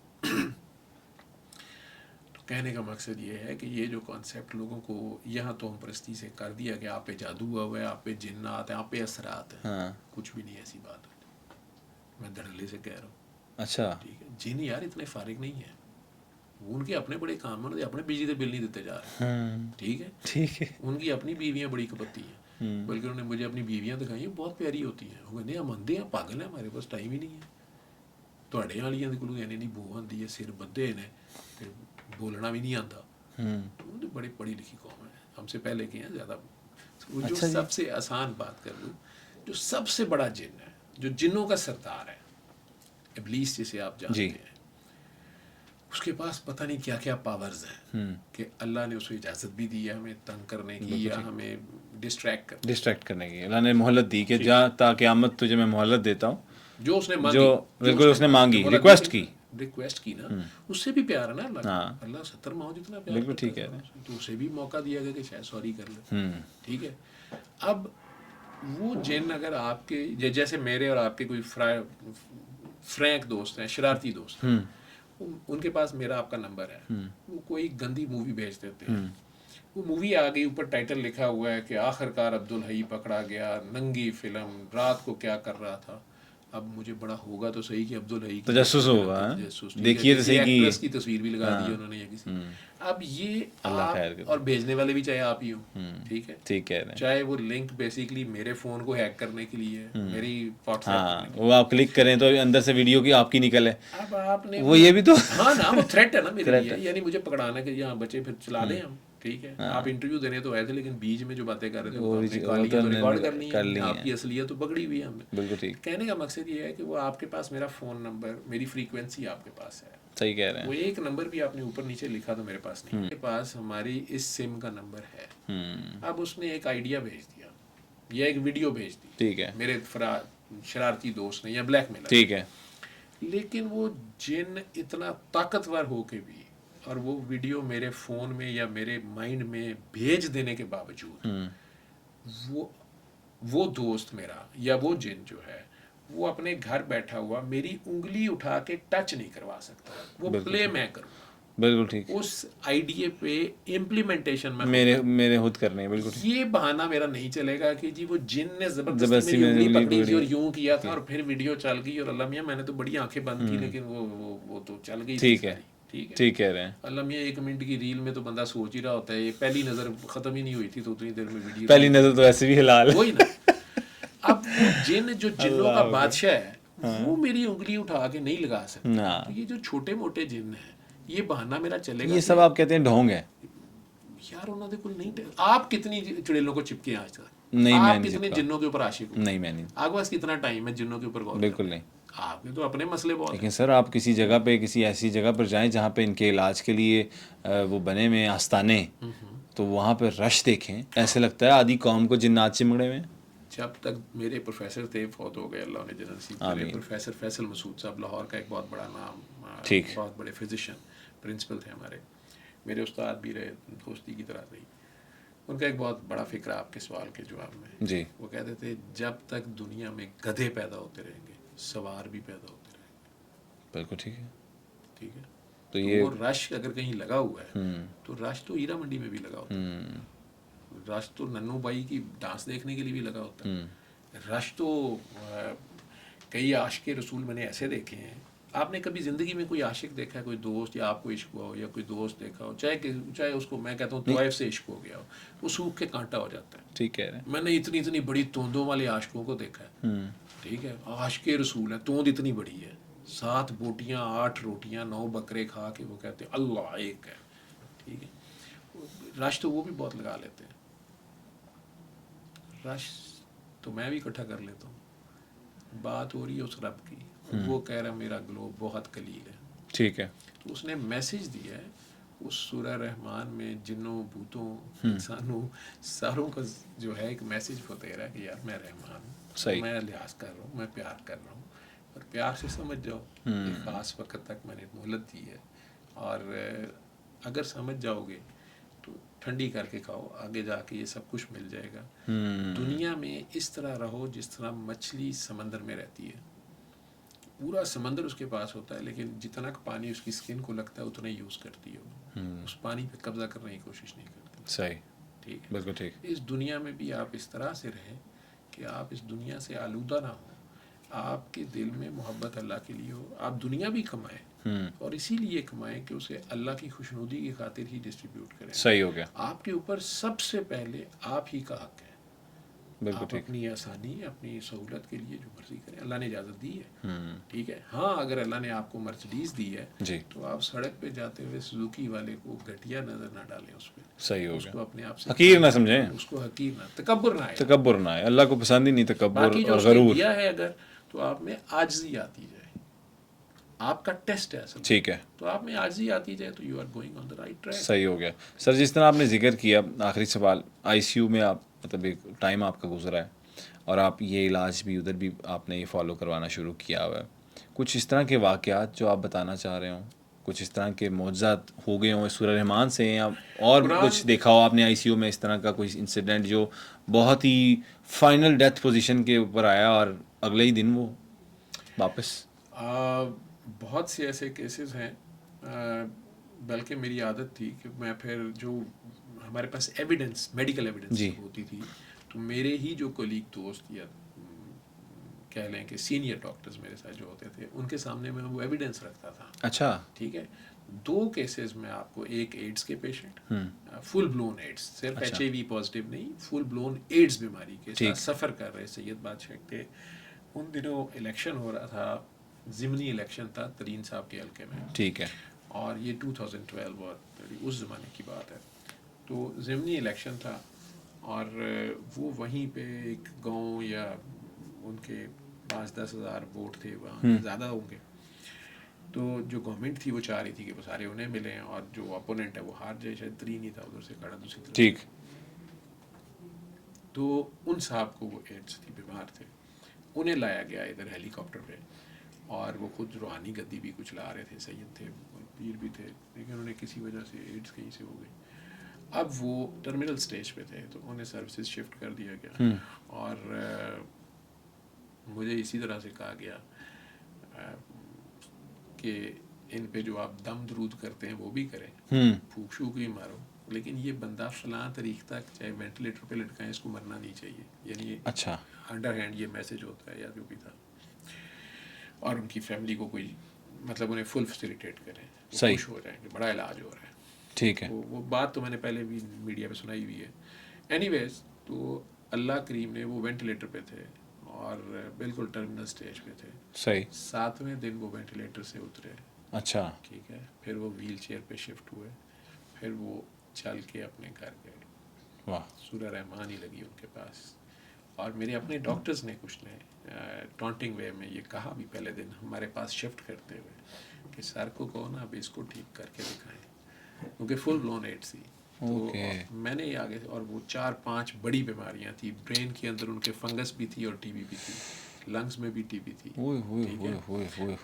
تو کہنے کا مقصد یہ ہے کہ یہ جو کانسیپٹ لوگوں کو یہاں تو ہم پرستی سے کر دیا کہ آپ پہ جادو ہوا ہے, آپ پہ جنات ہیں, آپ پہ اثرات ہیں. کچھ بھی نہیں ایسی بات ہے, میں دھڑلے سے کہہ رہا ہوں. اچھا ٹھیک ہے. جن یار اتنے فارغ نہیں ہیں, وہ ان کے اپنے بڑے کام ہیں, اپنے بجلی کے بل نہیں دیتے جا رہے. ٹھیک ہے. ٹھیک ہے. ان کی اپنی بیویاں بڑی کپتی ہیں, بلکہ انہوں نے مجھے اپنی بیویاں دکھائی ہیں, بہت پیاری ہوتی ہیں. وہ کہتے ہیں ہم اندھے ہیں, پاگل ہیں, ہمارے پاس ٹائم ہی نہیں ہے. تھوڑے والیاں دے کولوں اینی نہیں بو آتی ہے, سر بدھے نے, بولنا بھی نہیں آتا. تو بڑی پڑھی لکھی قوم ہے, ہم سے پہلے کے ہیں زیادہ. وہ جو سب سے آسان بات کر لوں, جو سب سے بڑا جن ہے, جو جنوں کا سردار ہے, ابلیس جسے آپ جانتے ہیں, اس کے پاس پتہ نہیں کیا کیا پاورز ہیں کہ اللہ نے اس کو اجازت بھی دی ہے ہمیں تنگ کرنے کی یا ہمیں ڈسٹریکٹ کرنے کی. اللہ نے مہلت دی کہ جا تا قیامت تجھے میں مہلت دیتا ہوں. جو اس نے مانگی, جو بالکل اس نے مانگی, ریکویسٹ کی نا, اس سے بھی پیار ہے نا اللہ. اللہ 70 ماؤں جتنا پیار بالکل ٹھیک ہے, تو اسے بھی موقع دیا گیا کہ شاید سوری کر لے. ٹھیک ہے. اب وہ جن اگر آپ کے جیسے میرے اور آپ کے کوئی فرینک دوست ہیں, شرارتی دوست ہیں, ان کے پاس میرا آپ کا نمبر ہے, وہ کوئی گندی مووی بھیج دیتے ہیں. وہ مووی آ گئی, اوپر ٹائٹل لکھا ہوا ہے کہ آخرکار عبدالحی پکڑا گیا, ننگی فلم, رات کو کیا کر رہا تھا. اب مجھے بڑا ہوگا تو صحیح کہ عبدالحی کی تجسس ہوگا, دیکھیے تو صحیح ایکٹریس کی تصویر بھی لگا دی انہوں نے یا کسی. اب یہ آپ اور بھیجنے والے بھی چاہے آپ ہی ہوں, ٹھیک ہے, ٹھیک ہے, چاہے وہ لنک بیسیکلی میرے فون کو ہیک کرنے کے لیے, میری واٹس ایپ, وہ آپ کلک کریں تو اندر سے ویڈیو کی آپ کی نکلے. اب آپ نے وہ یہ بھی تو ہاں نا, وہ تھریٹ ہے نا میرے لیے, یعنی مجھے پکڑانا کہ یہاں بچے پھر چلا لیں ہم. ٹھیک ہے. آپ انٹرویو دینے تو آئے تھے, لیکن بیچ میں جو باتیں کر رہے تھے وہ ریکارڈ کر لی, آپ کی اصلیت تو پکڑی ہوئی ہے ہم نے. بالکل ٹھیک. کہنے کا مقصد یہ ہے کہ وہ آپ کے پاس میرا فون نمبر, میری فریکوینسی آپ کے پاس ہے. صحیح کہہ رہے ہیں. وہ ایک نمبر بھی آپ نے اوپر نیچے لکھا تو میرے پاس نہیں, میرے پاس ہماری اس سم کا نمبر ہے. اب اس نے ایک آئیڈیا بھیج دیا یا ایک ویڈیو بھیج دی, ٹھیک ہے, میرے شرارتی دوست نے یا بلیک میلر, ٹھیک ہے, لیکن وہ جن اتنا طاقتور ہو کے بھی, اور وہ ویڈیو میرے فون میں یا میرے مائنڈ میں بھیج دینے کے باوجود وہ دوست میرا یا وہ جن جو ہے وہ اپنے گھر بیٹھا ہوا میری انگلی اٹھا کے ٹچ نہیں کروا سکتا. وہ پلے میں کروں, بالکل ٹھیک, اس آئیڈیا پہ امپلیمنٹیشن میں میرے خود کرنے. بالکل یہ بہانہ میرا نہیں چلے گا کہ جی وہ جن نے زبردستی میری انگلی پکڑی تھی اور یوں کیا تھا اور پھر ویڈیو چل گئی, اور اللہ میاں میں نے تو بڑی آنکھیں بند کی لیکن وہ تو چل گئی. ٹھیک ہے, ٹھیک کہہ رہے ہیں. اللہ میاں 1 منٹ کی ریل میں تو بندہ سوچ ہی رہا ہوتا ہے, یہ پہلی نظر ختم ہی نہیں ہوئی تھی تو اتنی دیر میں ویڈیو, پہلی نظر تو ایسے بھی حلال ہے. وہی نا. اب وہ جن جو جنوں کا بادشاہ ہے وہ میری انگلی اٹھا کے نہیں لگا سکتا. یہ جو چھوٹے موٹے جن ہیں یہ بہانہ میرا چلے گا. یہ سب آپ کہتے ہیں ڈھونگ ہے یار, انہوں نے کوئی نہیں. آپ کتنی چڑیلوں کو چپکے آج تک, نہیں, آپ کتنے جنوں کے اوپر عاشق ہو؟ نہیں, میں نہیں. آپ کے پاس کتنا ٹائم ہے جنوں کے اوپر غور؟ بالکل نہیں. آپ کے تو اپنے مسئلے بہت. لیکن سر آپ کسی جگہ پہ, کسی ایسی جگہ پر جائیں جہاں پہ ان کے علاج کے لیے وہ بنے ہوئے آستانے, تو وہاں پہ رش دیکھیں, ایسے لگتا ہے آدھی قوم کو جنات چمڑے میں. جب تک میرے پروفیسر تھے, فوت ہو گئے, اللہ نے جنت نصیب کرے, پروفیسر فیصل مسعود صاحب, لاہور کا ایک بہت بڑا نام, بہت بڑے فزیشین, پرنسپل تھے ہمارے, میرے استاد بھی رہے, دوستی کی طرح رہی. ان کا ایک بہت بڑا فکر آپ کے سوال کے جواب میں جی, وہ کہتے تھے جب تک دنیا میں گدھے پیدا ہوتے رہیں گے سوار بھی پیدا ہوتے رہیں گے. بالکل ٹھیک ہے. ٹھیک ہے. تو یہ وہ رش اگر کہیں لگا ہوا ہے تو رش تو ہیرا منڈی میں بھی لگا ہوتا ہے, رش تو ننو بائی کی ڈانس دیکھنے کے لیے بھی لگا ہوتا ہے, رش تو کئی عاشق رسول میں نے ایسے دیکھے ہیں. آپ نے کبھی زندگی میں کوئی عاشق دیکھا ہے, کوئی دوست یا آپ کو عشق ہوا ہو یا کوئی دوست دیکھا ہو, چاہے اس کو میں کہتا ہوں طوائف سے عشق ہو گیا ہو, وہ سوکھ کے کانٹا ہو جاتا ہے. ٹھیک ہے. میں نے اتنی بڑی توندوں والے عاشقوں کو دیکھا ہے, ٹھیک ہے, عاشق رسول ہے, توند اتنی بڑی ہے, 7 بوٹیاں 8 روٹیاں 9 بکرے کھا کے وہ کہتے ہیں اللہ ایک ہے, ٹھیک ہے. رش تو وہ بھی بہت لگا لیتے ہیں, رش تو میں بھی اکٹھا کر لیتا ہوں. بات ہو رہی ہے اس رب کی, وہ کہہ رہا میرا گلوب بہت قلیل ہے. ٹھیک ہے. تو اس نے میسج دیا ہے اس سورہ رحمان میں, جنوں بھوتوں انسانوں ساروں کا جو ہے ایک میسج وہ دے رہا ہے کہ یار میں رحمان ہوں, میں لحاظ کر رہا ہوں, میں پیار کر رہا ہوں, اور پیار سے سمجھ جاؤ. ایک خاص وقت تک میں نے مہلت دی ہے, اور اگر سمجھ جاؤ گے تو ٹھنڈی کر کے کھاؤ, آگے جا کے یہ سب کچھ مل جائے گا. دنیا میں اس طرح رہو جس طرح مچھلی سمندر میں رہتی ہے, پورا سمندر اس کے پاس ہوتا ہے, لیکن جتنا پانی اس کی سکن کو لگتا ہے اتنا ہی یوز کرتی ہے, اس پانی پہ قبضہ کرنے کی کوشش نہیں کرتی. صحیح, ٹھیک ہے, بالکل ٹھیک. اس دنیا میں بھی آپ اس طرح سے رہیں کہ آپ اس دنیا سے آلودہ نہ ہوں, آپ کے دل میں محبت اللہ کے لیے ہو, آپ دنیا بھی کمائیں اور اسی لیے کمائیں کہ اسے اللہ کی خوشنودی کی خاطر ہی ڈسٹریبیوٹ کریں. صحیح ہو گیا. آپ کے اوپر سب سے پہلے آپ ہی کا حق ہے. بالکل آپ ٹھیک. اپنی آسانی اپنی سہولت کے لیے جو مرضی کریں, اللہ نے اجازت دی ہے, ٹھیک ہے. ہاں اگر اللہ نے آپ کو مرسڈیز دی ہے جی, تو آپ سڑک پہ جاتے ہوئے سزوکی والے کو گھٹیا نظر نہ ڈالیں, اس پہ صحیح ہو اس گیا. کو اپنے آپ سے حقیر نہ سمجھیں, اس کو حقیر نہ, تکبر نہ آئے. تکبر نہ ہے, اللہ کو پسند ہی نہیں تکبر باقی جو اور اس نے غرور. دیا ہے اگر تو آپ میں عاجزی آتی جائے, آپ کا ٹیسٹ ہے اصل, ٹھیک ہے. تو آپ میں عاجزی آتی جائے تو you are going on the right track. صحیح ہو گیا. سر جس طرح آپ نے ذکر کیا, آخری سوال, آئی سی یو میں آپ مطلب ایک ٹائم آپ کا گزرا ہے اور آپ یہ علاج بھی ادھر بھی آپ نے یہ فالو کروانا شروع کیا ہوا ہے, کچھ اس طرح کے واقعات جو آپ بتانا چاہ رہے ہوں, کچھ اس طرح کے معجزات ہو گئے ہوں سورہ رحمان سے, یا اور کچھ دیکھا ہو آپ نے آئی سی یو میں اس طرح کا کوئی انسیڈنٹ جو بہت ہی فائنل ڈیتھ پوزیشن کے اوپر آیا اور اگلے ہی دن وہ واپس؟ بہت سے ایسے کیسز ہیں, بلکہ میری عادت تھی کہ میں پھر جو ہمارے پاس ایویڈنس, میڈیکل ایویڈنس جب ہوتی تھی, تو میرے ہی جو کولیگ دوست یا کہہ لیں کہ سینئر ڈاکٹرز میرے ساتھ جو ہوتے تھے, ان کے سامنے میں وہ ایویڈنس رکھتا تھا. اچھا, ٹھیک ہے. 2 کیسز میں آپ کو, ایک ایڈس کے پیشنٹ, فل بلون ایڈس, صرف ایچ آئی وی پازیٹیو نہیں, فل بلون ایڈس بیماری کے ساتھ سفر کر رہے سید بادشاہ تھے. ان دنوں الیکشن ہو رہا تھا, ضمنی الیکشن تھا ترین صاحب کے حلقے میں, ٹھیک ہے, اور یہ 2012 اور اس زمانے کی بات ہے. تو ضمنی الیکشن تھا, اور وہ وہیں پہ ایک گاؤں یا ان کے 5-10 ہزار ووٹ تھے, وہاں زیادہ ہوں گے. تو جو گورنمنٹ تھی وہ چاہ رہی تھی کہ وہ سارے انہیں ملیں, اور جو اپوننٹ ہے وہ ہار جائے, شاید ترین ہی تھا ادھر سے کھڑا دوسری طرف. ٹھیک. تو ان صاحب کو وہ ایڈس تھی, بیمار تھے, انہیں لایا گیا ادھر ہیلی کاپٹر پہ, اور وہ خود روحانی گدی بھی کچھ لا رہے تھے, سید تھے, پیر بھی تھے, لیکن انہیں کسی وجہ سے ایڈس کہیں سے ہو گئی. اب وہ ٹرمینل سٹیج پہ تھے, تو انہیں سروسز شفٹ کر دیا گیا, اور مجھے اسی طرح سے کہا گیا کہ ان پہ جو آپ دم درود کرتے ہیں وہ بھی کریں, پھونک شوک بھی مارو, لیکن یہ بندہ فلاں تاریخ تک چاہے وینٹیلیٹر پہ لٹکائیں, اس کو مرنا نہیں چاہیے. یعنی اچھا, انڈر ہینڈ یہ میسج ہوتا ہے یا جو بھی تھا, اور ان کی فیملی کو کوئی مطلب انہیں فل فیسیلیٹیٹ کریں, خوش ہو جائیں کہ بڑا علاج ہو رہا ہے. ٹھیک ہے. وہ بات تو میں نے پہلے بھی میڈیا پہ سنائی ہوئی ہے. اینی ویز, تو اللہ کریم نے, وہ وینٹیلیٹر پہ تھے اور بالکل ٹرمینل سٹیج پہ تھے. صحیح. 7ویں دن وہ وینٹیلیٹر سے اترے. اچھا, ٹھیک ہے. پھر وہ ویل چیئر پہ شفٹ ہوئے, پھر وہ چل کے اپنے گھر گئے. واہ, سورہ رحمان ہی لگی ان کے پاس. اور میرے اپنے ڈاکٹرز نے کچھ نے ٹانٹنگ وے میں یہ کہا بھی پہلے دن ہمارے پاس شفٹ کرتے ہوئے کہ سر کو کہو نا اب اس کو ٹھیک کر کے دکھائیں, کیونکہ فل بلون ایڈس تھی. تو میں نے یہ آگے, اور وہ 4-5 بڑی بیماریاں تھیں, برین کے اندر ان کے فنگس بھی تھی اور ٹی بی بھی تھی, لنگس میں بھی ٹی بی تھی,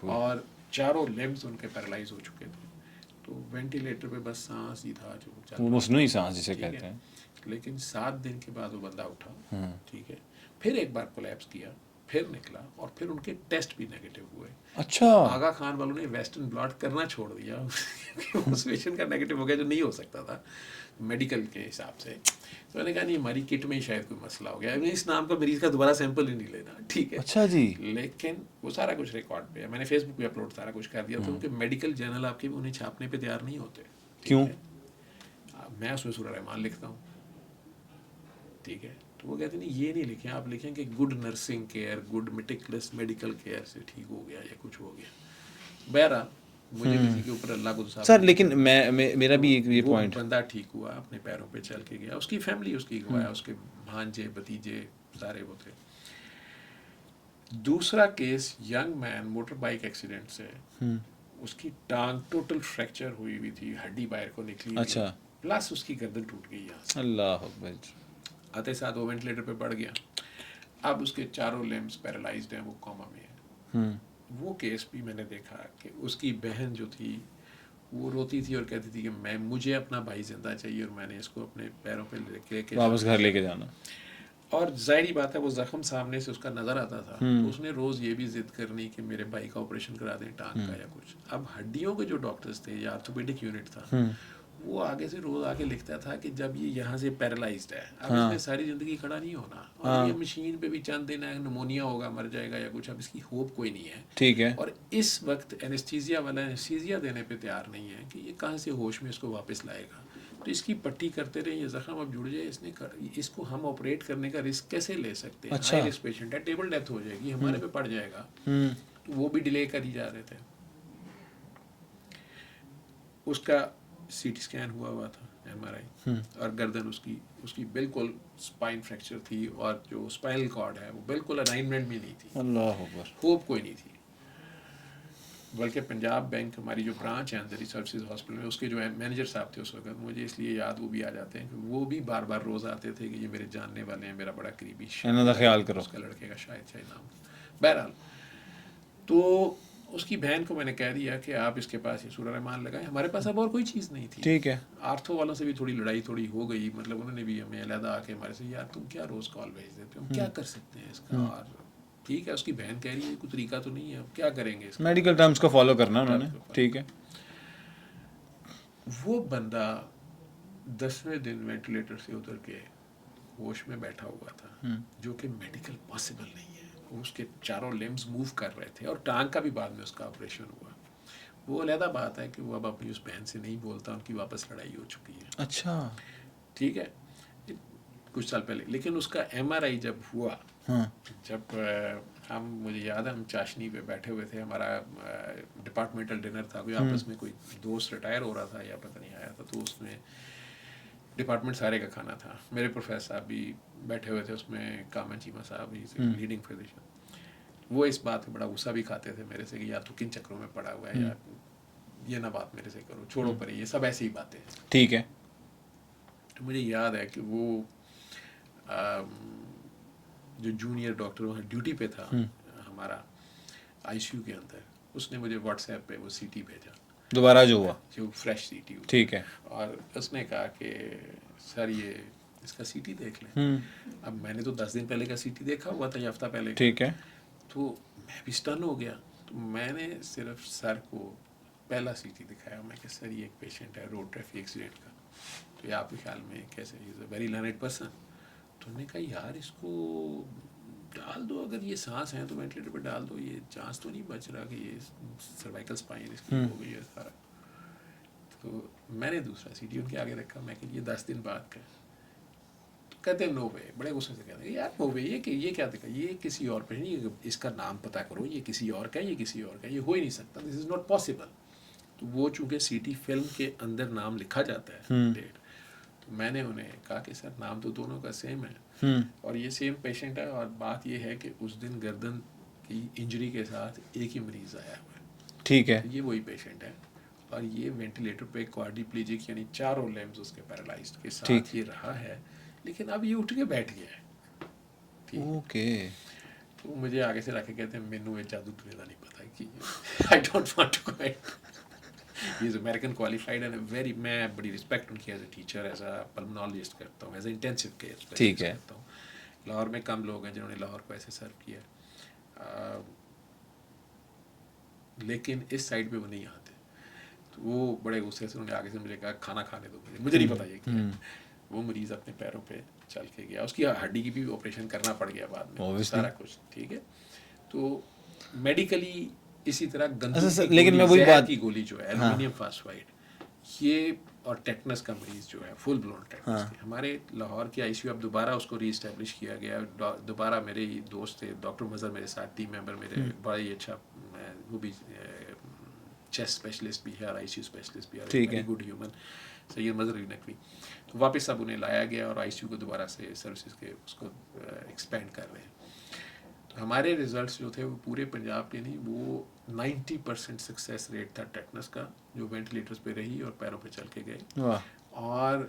اور چاروں لمبس ان کے پیرالائز ہو چکے تھے. تو وینٹیلیٹر پہ بس سانس ہی تھا جو چل رہا, مصنوعی سانس جسے کہتے ہیں. لیکن 7 دن کے بعد وہ بندہ اٹھا. ٹھیک ہے. پھر ایک بار کولیپس کیا, پھر نکلا اور پھر ان کے ٹیسٹ بھی نیگیٹو ہوئے. اچھا. آغا خان والوں نے ویسٹرن بلاٹ کرنا چھوڑ دیا اس پیشنٹ کا نیگیٹو ہو گیا جو نہیں ہو سکتا تھا میڈیکل کے حساب سے. تو میں نے کہا نہیں ہماری کٹ میں ہی شاید کوئی مسئلہ ہو گیا, اس نام کا مریض کا دوبارہ سیمپل ہی نہیں لینا, ٹھیک ہے. اچھا جی. لیکن وہ سارا کچھ ریکارڈ پہ ہے, میں نے فیس بک پہ اپلوڈ سارا کچھ کر دیا. تو ان کے میڈیکل جرنل آپ کے انہیں چھاپنے پہ تیار نہیں ہوتے. کیوں؟ میں اس میں سورہ رحمان لکھتا ہوں, ٹھیک ہے. تو وہ کہتے ہیں یہ نہیں لکھیں, آپ لکھیں کہ good nursing care, good meticulous medical care سے ٹھیک ہو گیا یا کچھ ہو گیا. بہرحال مجھے کسی کے اوپر اللہ کو تو سر لیکن میرا بھی یہ وہ پوائنٹ, بندہ ٹھیک ہوا, اپنے پیروں پہ چل کے گیا, اس کی فیملی اس کی گوایا, اس کے بھانجے بھتیجے سارے وہ تھے. دوسرا case young man motor bike accident سے, اس کی ٹانگ ٹوٹل فریکچر ہوئی ہوئی تھی, ہڈی باہر کو نکلی تھی, اچھا, پلس اس کی گردن ٹوٹ گئی یہاں سے. اللہ اکبر. آتے ساتھ وہ وینٹیلیٹر پہ پڑ گیا, اب اس کے چاروں لمبس پیرالائزڈ ہیں, وہ کوما میں ہے. وہ کیس بھی میں نے دیکھا کہ اس کی بہن جو تھی وہ روتی تھی اور کہتی تھی کہ مجھے اپنا بھائی زندہ چاہیے اور میں نے اس کو اپنے پیروں پہ لے کے واپس گھر لے کے جانا. اور ظاہری بات ہے وہ زخم سامنے سے اس کا نظر آتا تھا, تو اس نے روز یہ بھی ضد کرنی کہ میرے بھائی کا آپریشن کرا دیں ٹانگ کا یا کچھ. اب ہڈیوں کے جو ڈاکٹرز تھے یا آرتھوپیڈک یونٹ تھا, وہ آگے سے روز آگے لکھتا تھا کہ جب یہ یہاں سے پیرالائزڈ ہے, اب اس نے ساری زندگی کھڑا نہیں ہونا, اور یہ مشین پہ بھی چند دن ہے, نمونیا ہوگا, مر جائے گا یا کچھ, اب اس کی ہوپ کوئی نہیں ہے, ٹھیک ہے. اور اس وقت اینستھیزیا والا اینستھیزیا دینے پہ تیار نہیں ہے کہ یہ کہاں سے ہوش میں اس کو واپس لائے گا. تو اس کی پٹی کرتے رہے, یہ زخم اب جڑ جائے, اس کو ہم آپریٹ کرنے کا رسک کیسے لے سکتے ہیں. ہائی رسک پیشنٹ ہے, ٹیبل ڈیتھ ہو جائے گی, ہمارے پہ پڑ جائے گا, تو وہ بھی ڈیلے کر ہی جا رہے تھے. اس کا سی ٹی اسکین ہوا تھا, ایم آر آئی, اور گردن اس کی بالکل اسپائن فریکچر تھی, اور جو اسپائنل کارڈ ہے وہ بالکل الائنمنٹ بھی نہیں تھی. اللہ اکبر. ہوپ کوئی نہیں تھی. بلکہ پنجاب بینک ہماری جو برانچ ہے اندر سروسز ہاسپٹل میں, اس کے جو مینیجر صاحب تھے اس وقت, مجھے اس لیے یاد وہ بھی آ جاتے ہیں کہ وہ بھی بار بار روز آتے تھے کہ یہ میرے جاننے والے ہیں, میرا بڑا قریبی خیال کرو, اس کا لڑکے کا شاید نام. بہرحال تو اس کی بہن کو میں نے کہہ دیا کہ آپ اس کے پاس یہ سورہ رحمان لگائیں, ہمارے پاس اب اور کوئی چیز نہیں تھی. ٹھیک ہے. آرتھو والوں سے بھی تھوڑی لڑائی تھوڑی ہو گئی, مطلب انہوں نے بھی ہمیں علیحدہ آ کے ہمارے سے, یار تم کیا روز کال بھیج دیتے ہو, ہم کیا کر سکتے ہیں اس کا. اور ٹھیک ہے, اس کی بہن کہہ رہی ہے کوئی طریقہ تو نہیں ہے, اب کیا کریں گے, میڈیکل ٹرمز کو فالو کرنا انہوں نے, ٹھیک ہے. وہ بندہ 10ویں دن وینٹیلیٹر سے اتر کے ہوش میں بیٹھا ہوا تھا, جو کہ میڈیکل پاسبل نہیں ہے. اس کے چاروں لمبس موو کر رہے تھے, اور ٹانگ کا بھی بعد میں اس کا آپریشن ہوا. وہ علیحدہ بات ہے کہ وہ اب اپنی اس بہن سے نہیں بولتا, ان کی واپس لڑائی ہو چکی ہے. اچھا, ٹھیک ہے, کچھ سال پہلے. لیکن اس کا ایم آر آئی جب ہوا, جب مجھے یاد ہے ہم چاشنی پہ بیٹھے ہوئے تھے, ہمارا ڈپارٹمنٹل ڈنر تھا, کوئی آپس میں کوئی دوست ریٹائر ہو رہا تھا یا پتہ نہیں آیا تھا, تو اس میں ڈپارٹمنٹ سارے کا کھانا تھا. میرے پروفیسر صاحب بھی بیٹھے ہوئے تھے اس میں, کامن چیمہ صاحب لیڈنگ فزیشین. وہ اس بات پہ بڑا غصہ بھی کھاتے تھے میرے سے کہ یار تو کن چکروں میں پڑا ہوا ہے, یار یہ نہ بات میرے سے کرو, چھوڑو پرے, یہ سب ایسی ہی باتیں ہیں. ٹھیک ہے. تو مجھے یاد ہے کہ وہ جو جونیئر ڈاکٹر وہاں ڈیوٹی پہ تھا ہمارا آئی سی یو کے اندر, اس نے مجھے واٹس ایپ پہ وہ سی ٹی بھیجا, دوبارہ جو ہوا, جو فریش سی ٹی ہوا. ٹھیک ہے. اور اس نے کہا کہ سر یہ اس کا سی ٹی دیکھ لیں. اب میں نے تو 10 دن پہلے کا سی ٹی دیکھا ہوا تھا یا ہفتہ پہلے, ٹھیک ہے. تو میں بھی اسٹن ہو گیا. تو میں نے صرف سر کو پہلا سی ٹی دکھایا, میں کہ سر یہ ایک پیشنٹ ہے روڈ ٹریفک ایکسیڈنٹ کا, تو یہ آپ کے خیال میں کیسے, از اے ویری لرنڈ پرسن. تو انہوں نے کہا یار اس کو ڈال دو, اگر یہ سانس ہیں تو وینٹیلیٹر پہ ڈال دو, یہ چانس تو نہیں بچ رہا کہ یہ سروائکل اسپائن اس کی ہو گئی ہے سارا. تو میں نے دوسرا سی ٹی ان کے آگے رکھا, میں کہ یہ 10 دن بعد کا. تو کہتے ہیں نو وے, بڑے غصے سے کہتے ہیں یار نو وے, یہ کیا دیکھا, یہ کسی اور پہ نہیں, اس کا نام پتہ کرو, یہ کسی اور کا ہے, یہ کسی اور کا, یہ ہو ہی نہیں سکتا, دس از ناٹ پاسبل. تو وہ چونکہ سی ٹی فلم کے اندر نام لکھا جاتا ہے ڈیٹ, تو میں نے انہیں کہا کہ سر نام تو دونوں کا سیم ہے, اور یہ سیم پیشنٹ ہے, اور بات یہ ہے کہ اس دن گردن کی انجری کے ساتھ ایک ہی مریض آیا ہوا ہے. ٹھیک ہے. یہ وہی پیشنٹ ہے, اور یہ وینٹیلیٹر پہ کوارڈیپلیجک یعنی چاروں لمبس اس کے پیرالائزڈ کے ساتھ یہ رہا ہے, لیکن اب یہ اٹھ کے بیٹھ گیا ہے. اوکے. تو مجھے آگے سے رکھ کے کہتے ہیں مینو یہ جادو تمہیں نہیں پتا کہ I don't want to comment. He is American qualified and very, میں بڑی رسپیکٹ ان کی as a teacher, as a pulmonologist کرتا ہوں, as a intensive care specialist کرتا ہوں. لاہور میں کم لوگ ہیں جنہوں نے لاہور کو ایسے سرو کیا. لیکن اس سائڈ پہ وہ نہیں آتے. تو وہ بڑے غصے سے انہوں نے آگے سے مجھے کہا کھانا کھانے دو مجھے نہیں پتا یہ کیا ہے. وہ مریض اپنے پیروں پہ چل کے گیا, اس کی ہڈی کی بھی آپریشن کرنا پڑ گیا بعد میں, سارا کچھ ٹھیک ہے. تو میڈیکلی اسی طرح لیکن میں وہی بات کی گولی جو ہے ایلومینیم فاسفائڈ, یہ اور ٹیٹنس کا مریض جو ہے فل بلون ٹیٹنس کے, ہمارے لاہور کے آئی سی یو اب دوبارہ اس کو ری اسٹیبلش کیا گیا. دوبارہ میرے ہی دوست تھے ڈاکٹر مظہر میرے ساتھ, ٹیم ممبر میرے, بڑا ہی اچھا, وہ بھی چیسٹ اسپیشلسٹ بھی ہے اور آئی سی یو اسپیشلسٹ بھی ہے, ویری گڈ ہیومن, سید مظہر علی نقوی. تو واپس اب انہیں لایا گیا اور آئی سی یو کو دوبارہ سے سروسز کے اس کو ایکسپینڈ کر رہے ہیں. تو ہمارے ریزلٹس جو تھے وہ پورے پنجاب کے نہیں, وہ 90% سکسیس ریٹ تھا ٹیٹنس کا, جو وینٹیلیٹرز پہ رہی اور پیروں پہ چل کے گئے, اور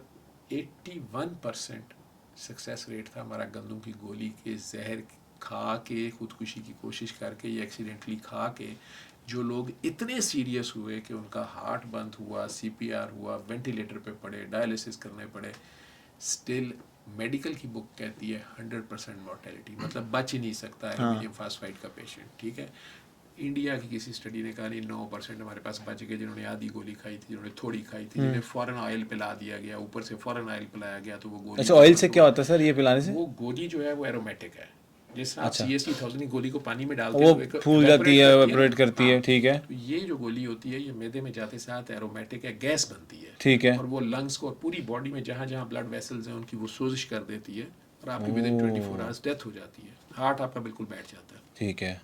81% سکسیس ریٹ تھا ہمارا گندم کی گولی کے زہر کھا کے خودکشی کی کوشش کر کے یا ایکسیڈنٹلی کھا کے جو لوگ اتنے سیریس ہوئے کہ ان کا ہارٹ بند ہوا, سی پی آر ہوا, وینٹیلیٹر پہ پڑے, ڈائلیسس کرنے پڑے, اسٹل میڈیکل کی بک کہتی ہے 100% مورٹیلٹی, مطلب بچ ہی نہیں سکتا ایلومینیم فاسفائڈ کا پیشنٹ, ٹھیک ہے. انڈیا کی کسی اسٹڈی نے کہا نہیں 9% ہمارے پاس بچ گئے جنہوں نے آدھی گولی کھائی تھی, جنہوں نے تھوڑی کھائی تھی, جنہیں فوراً آئل پلا دیا گیا, اوپر سے فوراً آئل پلایا گیا تو وہ گولی. اچھا آئل سے کیا ہوتا ہے سر یہ پلانے سے؟ وہ گولی جو ہے وہ ایرومیٹک ہے, جس طرح آپ CST-1000 کی گولی کو پانی میں ڈالتے ہیں وہ پھول جاتی ہے, ایویپوریٹ کرتی ہے, ٹھیک ہے. یہ جو گولی ہوتی ہے یہ میدے میں جاتے ساتھ ایرومیٹک ہے, گیس بنتی ہے, ٹھیک ہے, اور وہ لنگس کو اور پوری باڈی میں جہاں جہاں بلڈ ویسلز ہیں ان کی وہ سوزش کر دیتی ہے, اور آپ کی ودن 24 آورس ڈیتھ ہو جاتی ہے, ہارٹ آپ کا بالکل بیٹھ جاتا ہے. ٹھیک ہے.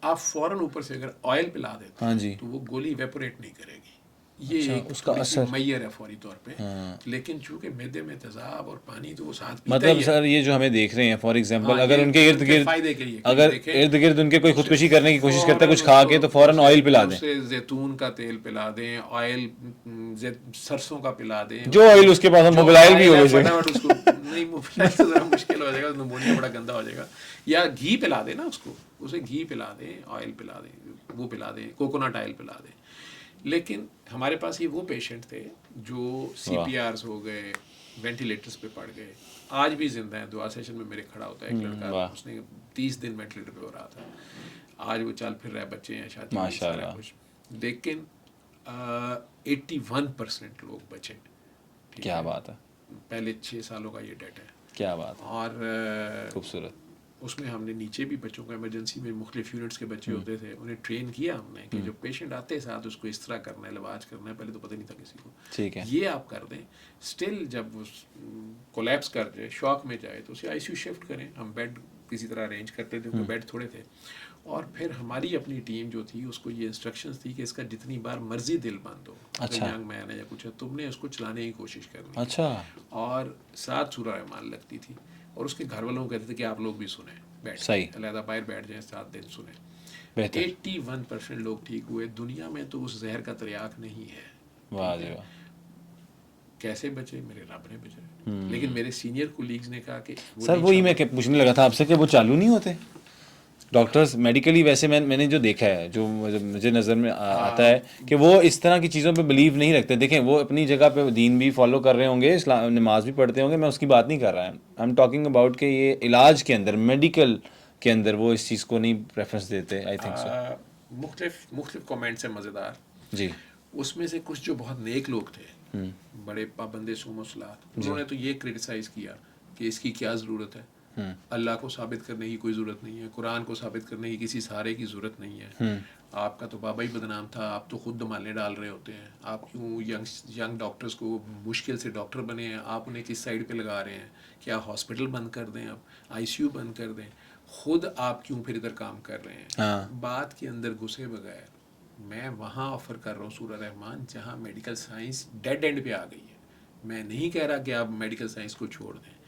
آپ فوراً اوپر سے اگر آئل پلا دیتے ہیں تو وہ گولی ایویپوریٹ نہیں کرے گی, یہ ایک اس کا اثر میئر ہے فوری طور پہ. لیکن چونکہ میدے میں تیزاب اور پانی تو وہ ساتھ پیتا مطلب سر یہ جو ہمیں دیکھ رہے ہیں فار ایگزامپل اگر ان کے ارد گرد ان کے کوئی خودکشی کرنے کی کوشش کرتا ہے کچھ کھا کے تو فوراً آئل پلا دیں, زیتون کا تیل پلا دیں, آئل سرسوں کا پلا دیں, جو آئل اس کے پاس ہم موبائل بھی ہو جائے گا, نہیں موبائل تو ذرا مشکل ہو جائے گا, نمونیا بڑا گندا ہو جائے گا. یا گھی پلا دیں نا اس کو, اسے گھی پلا دیں, آئل پلا دیں, وہ پلا دیں, کوکونٹ آئل پلا دیں. لیکن ہمارے پاس یہ وہ پیشنٹ تھے جو سی پی آرز ہو گئے, وینٹیلیٹرز پہ پڑ گئے, آج بھی زندہ ہیں. دعا سیشن میں میرے کھڑا ہوتا ہے ایک لڑکا, اس نے 30 دن وینٹیلیٹر پہ ہو رہا تھا, آج وہ چل پھر رہا ہے, بچے ہیں, شادی میں, سارا کچھ. لیکن 81% لوگ بچے. کیا بات ہے, پہلے 6 سالوں کا یہ ڈیٹا ہے. کیا بات ہے, اور خوبصورت. اس میں ہم نے نیچے بھی بچوں کو, ایمرجنسی میں مختلف یونٹس کے بچے ہوتے تھے, انہیں ٹرین کیا ہم نے کہ جو پیشنٹ آتے ساتھ اس کو اس طرح کرنا ہے, لواج کرنا ہے, پہلے تو پتہ نہیں تھا کسی کو, ٹھیک ہے, یہ آپ کر دیں. اسٹل جب وہ کولیپس کر جائے, شاک میں جائے, تو اسے آئی سی یو شفٹ کریں. ہم بیڈ کسی طرح ارینج کرتے تھے, کیونکہ بیڈ تھوڑے تھے, اور پھر ہماری اپنی ٹیم جو تھی اس کو یہ انسٹرکشنز تھی کہ اس کا جتنی بار مرضی دل بند ہو, ینگ مین ہے یا کچھ ہے, تم نے اس کو چلانے کی کوشش کرنی. اچھا. اور ساتھ سورہ رحمان لگتی تھی, اور اس کے گھر والوں کو کہتے تھے کہ آپ لوگ بھی سنیں, بیٹھ علیحدہ باہر بیٹھ جائیں, 7 دن سنیں. 81% لوگ ٹھیک ہوئے. دنیا میں تو اس زہر کا تریاک نہیں ہے. واہ جی واہ. کیسے بچے؟ میرے رب نے بچائے. لیکن میرے سینئر کولیگز نے کہا کہ سر وہی میں پوچھنے لگا تھا آپ سے کہ وہ چالو نہیں ہوتے ڈاکٹرز میڈیکلی. ویسے میں نے جو دیکھا ہے, جو مجھے نظر میں آتا ہے کہ وہ اس طرح کی چیزوں پہ بلیو نہیں رکھتے. دیکھیں وہ اپنی جگہ پہ دین بھی فالو کر رہے ہوں گے, نماز بھی پڑھتے ہوں گے, میں اس کی بات نہیں کر رہا. آئی ایم ٹاکنگ اباؤٹ کہ یہ علاج کے اندر, میڈیکل کے اندر وہ اس چیز کو نہیں پریفرنس دیتے. I think so. مختلف کامنٹس ہیں مزیدار جی. اس میں سے کچھ جو بہت نیک لوگ تھے, بڑے پابند صوم و صلات, انہوں نے تو یہ کرٹیسائز کیا کہ اس کی کیا ضرورت ہے, اللہ کو ثابت کرنے کی کوئی ضرورت نہیں ہے, قرآن کو ثابت کرنے کی کسی سہارے کی ضرورت نہیں ہے. آپ کا تو بابا ہی بدنام تھا, آپ تو خود دمالے ڈال رہے ہوتے ہیں, آپ کیوں ینگ ڈاکٹرز کو مشکل سے ڈاکٹر بنے ہیں, آپ انہیں کس سائڈ پہ لگا رہے ہیں, کیا ہاسپٹل بند کر دیں, اب آئی سی یو بند کر دیں, خود آپ کیوں پھر ادھر کام کر رہے ہیں. بات کے اندر گھسے بغیر میں وہاں آفر کر رہا ہوں سورہ رحمان جہاں میڈیکل سائنس ڈیڈ اینڈ پہ آ گئی ہے. میں نہیں کہہ رہا کہ آپ میڈیکل سائنس کو چھوڑ دیں,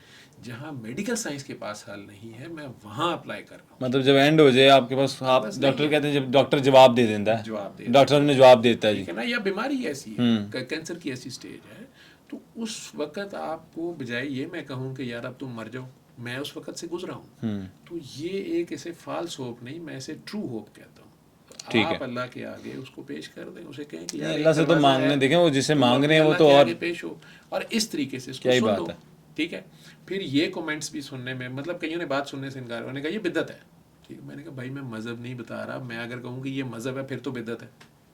جہاں میڈیکل سائنس کے پاس حل نہیں ہے میں وہاں اپلائی کر رہا ہوں. مطلب جب اینڈ ہو جائے آپ کے پاس, آپ ڈاکٹر کہتے ہیں جب ڈاکٹر جواب دے دیتا ہے, ڈاکٹر نے جواب دیتا ہے, ٹھیک ہے نا, یا بیماری ایسی ہے, کینسر کی ایسی سٹیج ہے, تو اس وقت آپ کو بجائے یہ میں کہوں کہ یار اب تم مر جاؤ, میں اس وقت سے گزرا ہوں, تو یہ ایک ایسے فالس ہوپ نہیں, میں اسے ٹرو ہوپ کہتا ہوں. آپ اللہ کے آگے اس کو پیش کر دیں, اسے کہیں کہ یار اللہ سے تو مانگنے, دیکھیں وہ جسے مانگ رہے ہیں وہ تو اور پیش ہو, اور اس طریقے سے اس کو سن لو. ٹھیک ہے. پھر یہ کومنٹس بھی سننے میں, مطلب کئیوں نے بات سننے سے انکار, انہوں نے کہا یہ بدعت ہے. ٹھیک ہے. میں نے کہا بھائی میں مذہب نہیں بتا رہا, میں اگر کہوں کہ یہ مذہب ہے پھر تو بدعت ہے.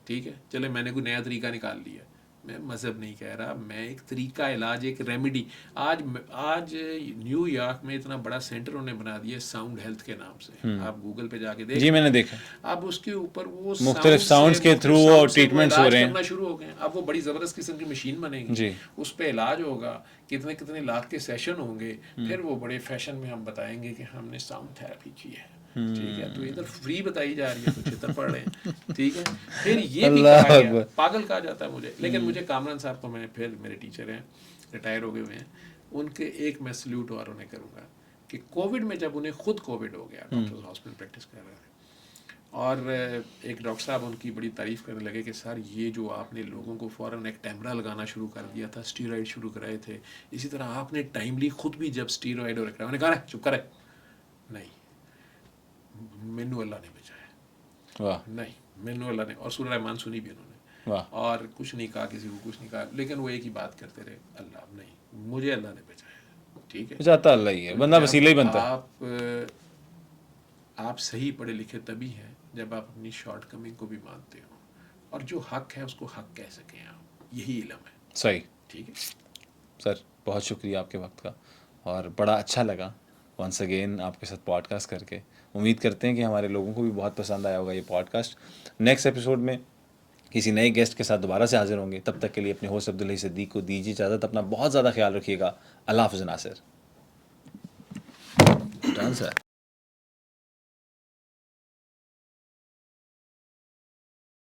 ٹھیک ہے, چلے میں نے کوئی نیا طریقہ نکال لیا, میں مذہب نہیں کہہ رہا, میں ایک طریقہ علاج, ایک ریمیڈی. آج نیو یارک میں اتنا بڑا سینٹر انہوں نے بنا دیا ساؤنڈ ہیلتھ کے نام سے, آپ گوگل پہ جا کے دیکھ. جی میں نے دیکھا, اب اس کے اوپر وہ مختلف ساؤنڈز کے تھرو وہ ٹریٹمنٹس ہو رہے ہیں, کرنا شروع ہو گئے ہیں. اب وہ بڑی زبردست قسم کی مشین بنے گی, اس پہ علاج ہوگا, کتنے لاکھ کے سیشن ہوں گے, پھر وہ بڑے فیشن میں ہم بتائیں گے کہ ہم نے ساؤنڈ تھراپی کی ہے. ٹھیک ہے, تو ادھر فری بتائی جا رہی ہے, تو چھتر پڑ رہے ہیں. ٹھیک ہے, پھر یہ بھی کہا گیا, پاگل کہا جاتا ہے مجھے. لیکن مجھے کامران صاحب کو, میں پھر میرے ٹیچر ہیں, ریٹائر ہو گئے ہوئے ہیں, ان کے ایک میں سلیوٹ اور انہیں کروں گا کہ کووڈ میں جب انہیں خود کووڈ ہو گیا, ڈاکٹر ہاسپٹل پریکٹس کر رہے تھے, اور ایک ڈاکٹر صاحب ان کی بڑی تعریف کرنے لگے کہ سر یہ جو آپ نے لوگوں کو فوراً ایک ٹیمرا لگانا شروع کر دیا تھا, اسٹیرائڈ شروع کرائے تھے, اسی طرح آپ نے ٹائملی خود بھی جب اسٹیرائڈ اور انہوں نے کہا چپ کرے, نہیں مینو اللہ نے بچایا, نہیں مینو اللہ نے, اور سورہ رحمان سنی بھی انہوں نے, اور کچھ نہیں کہا, کسی کو کچھ نہیں کہا, لیکن وہ ایک ہی بات کرتے رہے, اللہ نہیں, مجھے اللہ نے بچایا. ٹھیک ہے, بچاتا اللہ ہی ہے, بندہ وسیلہ ہی بنتا ہے. آپ صحیح پڑھے لکھے تبھی ہیں جب آپ اپنی شارٹ کمنگ کو بھی مانتے ہو, اور جو حق ہے اس کو حق کہہ سکیں آپ, یہی علم ہے. صحیح. ٹھیک ہے سر بہت شکریہ آپ کے وقت کا, اور بڑا اچھا لگا ونس اگین آپ کے ساتھ پوڈ کاسٹ کر کے. امید کرتے ہیں کہ ہمارے لوگوں کو بھی بہت پسند آیا ہوگا یہ پوڈ کاسٹ. نیکسٹ ایپیسوڈ میں کسی نئے گیسٹ کے ساتھ دوبارہ سے حاضر ہوں گے. تب تک کے لیے اپنے ہوسٹ عبدالحی صدیق کو دیجیے اجازت. اپنا بہت زیادہ خیال رکھیے گا. اللہ حافظ ناصر. ڈان سر.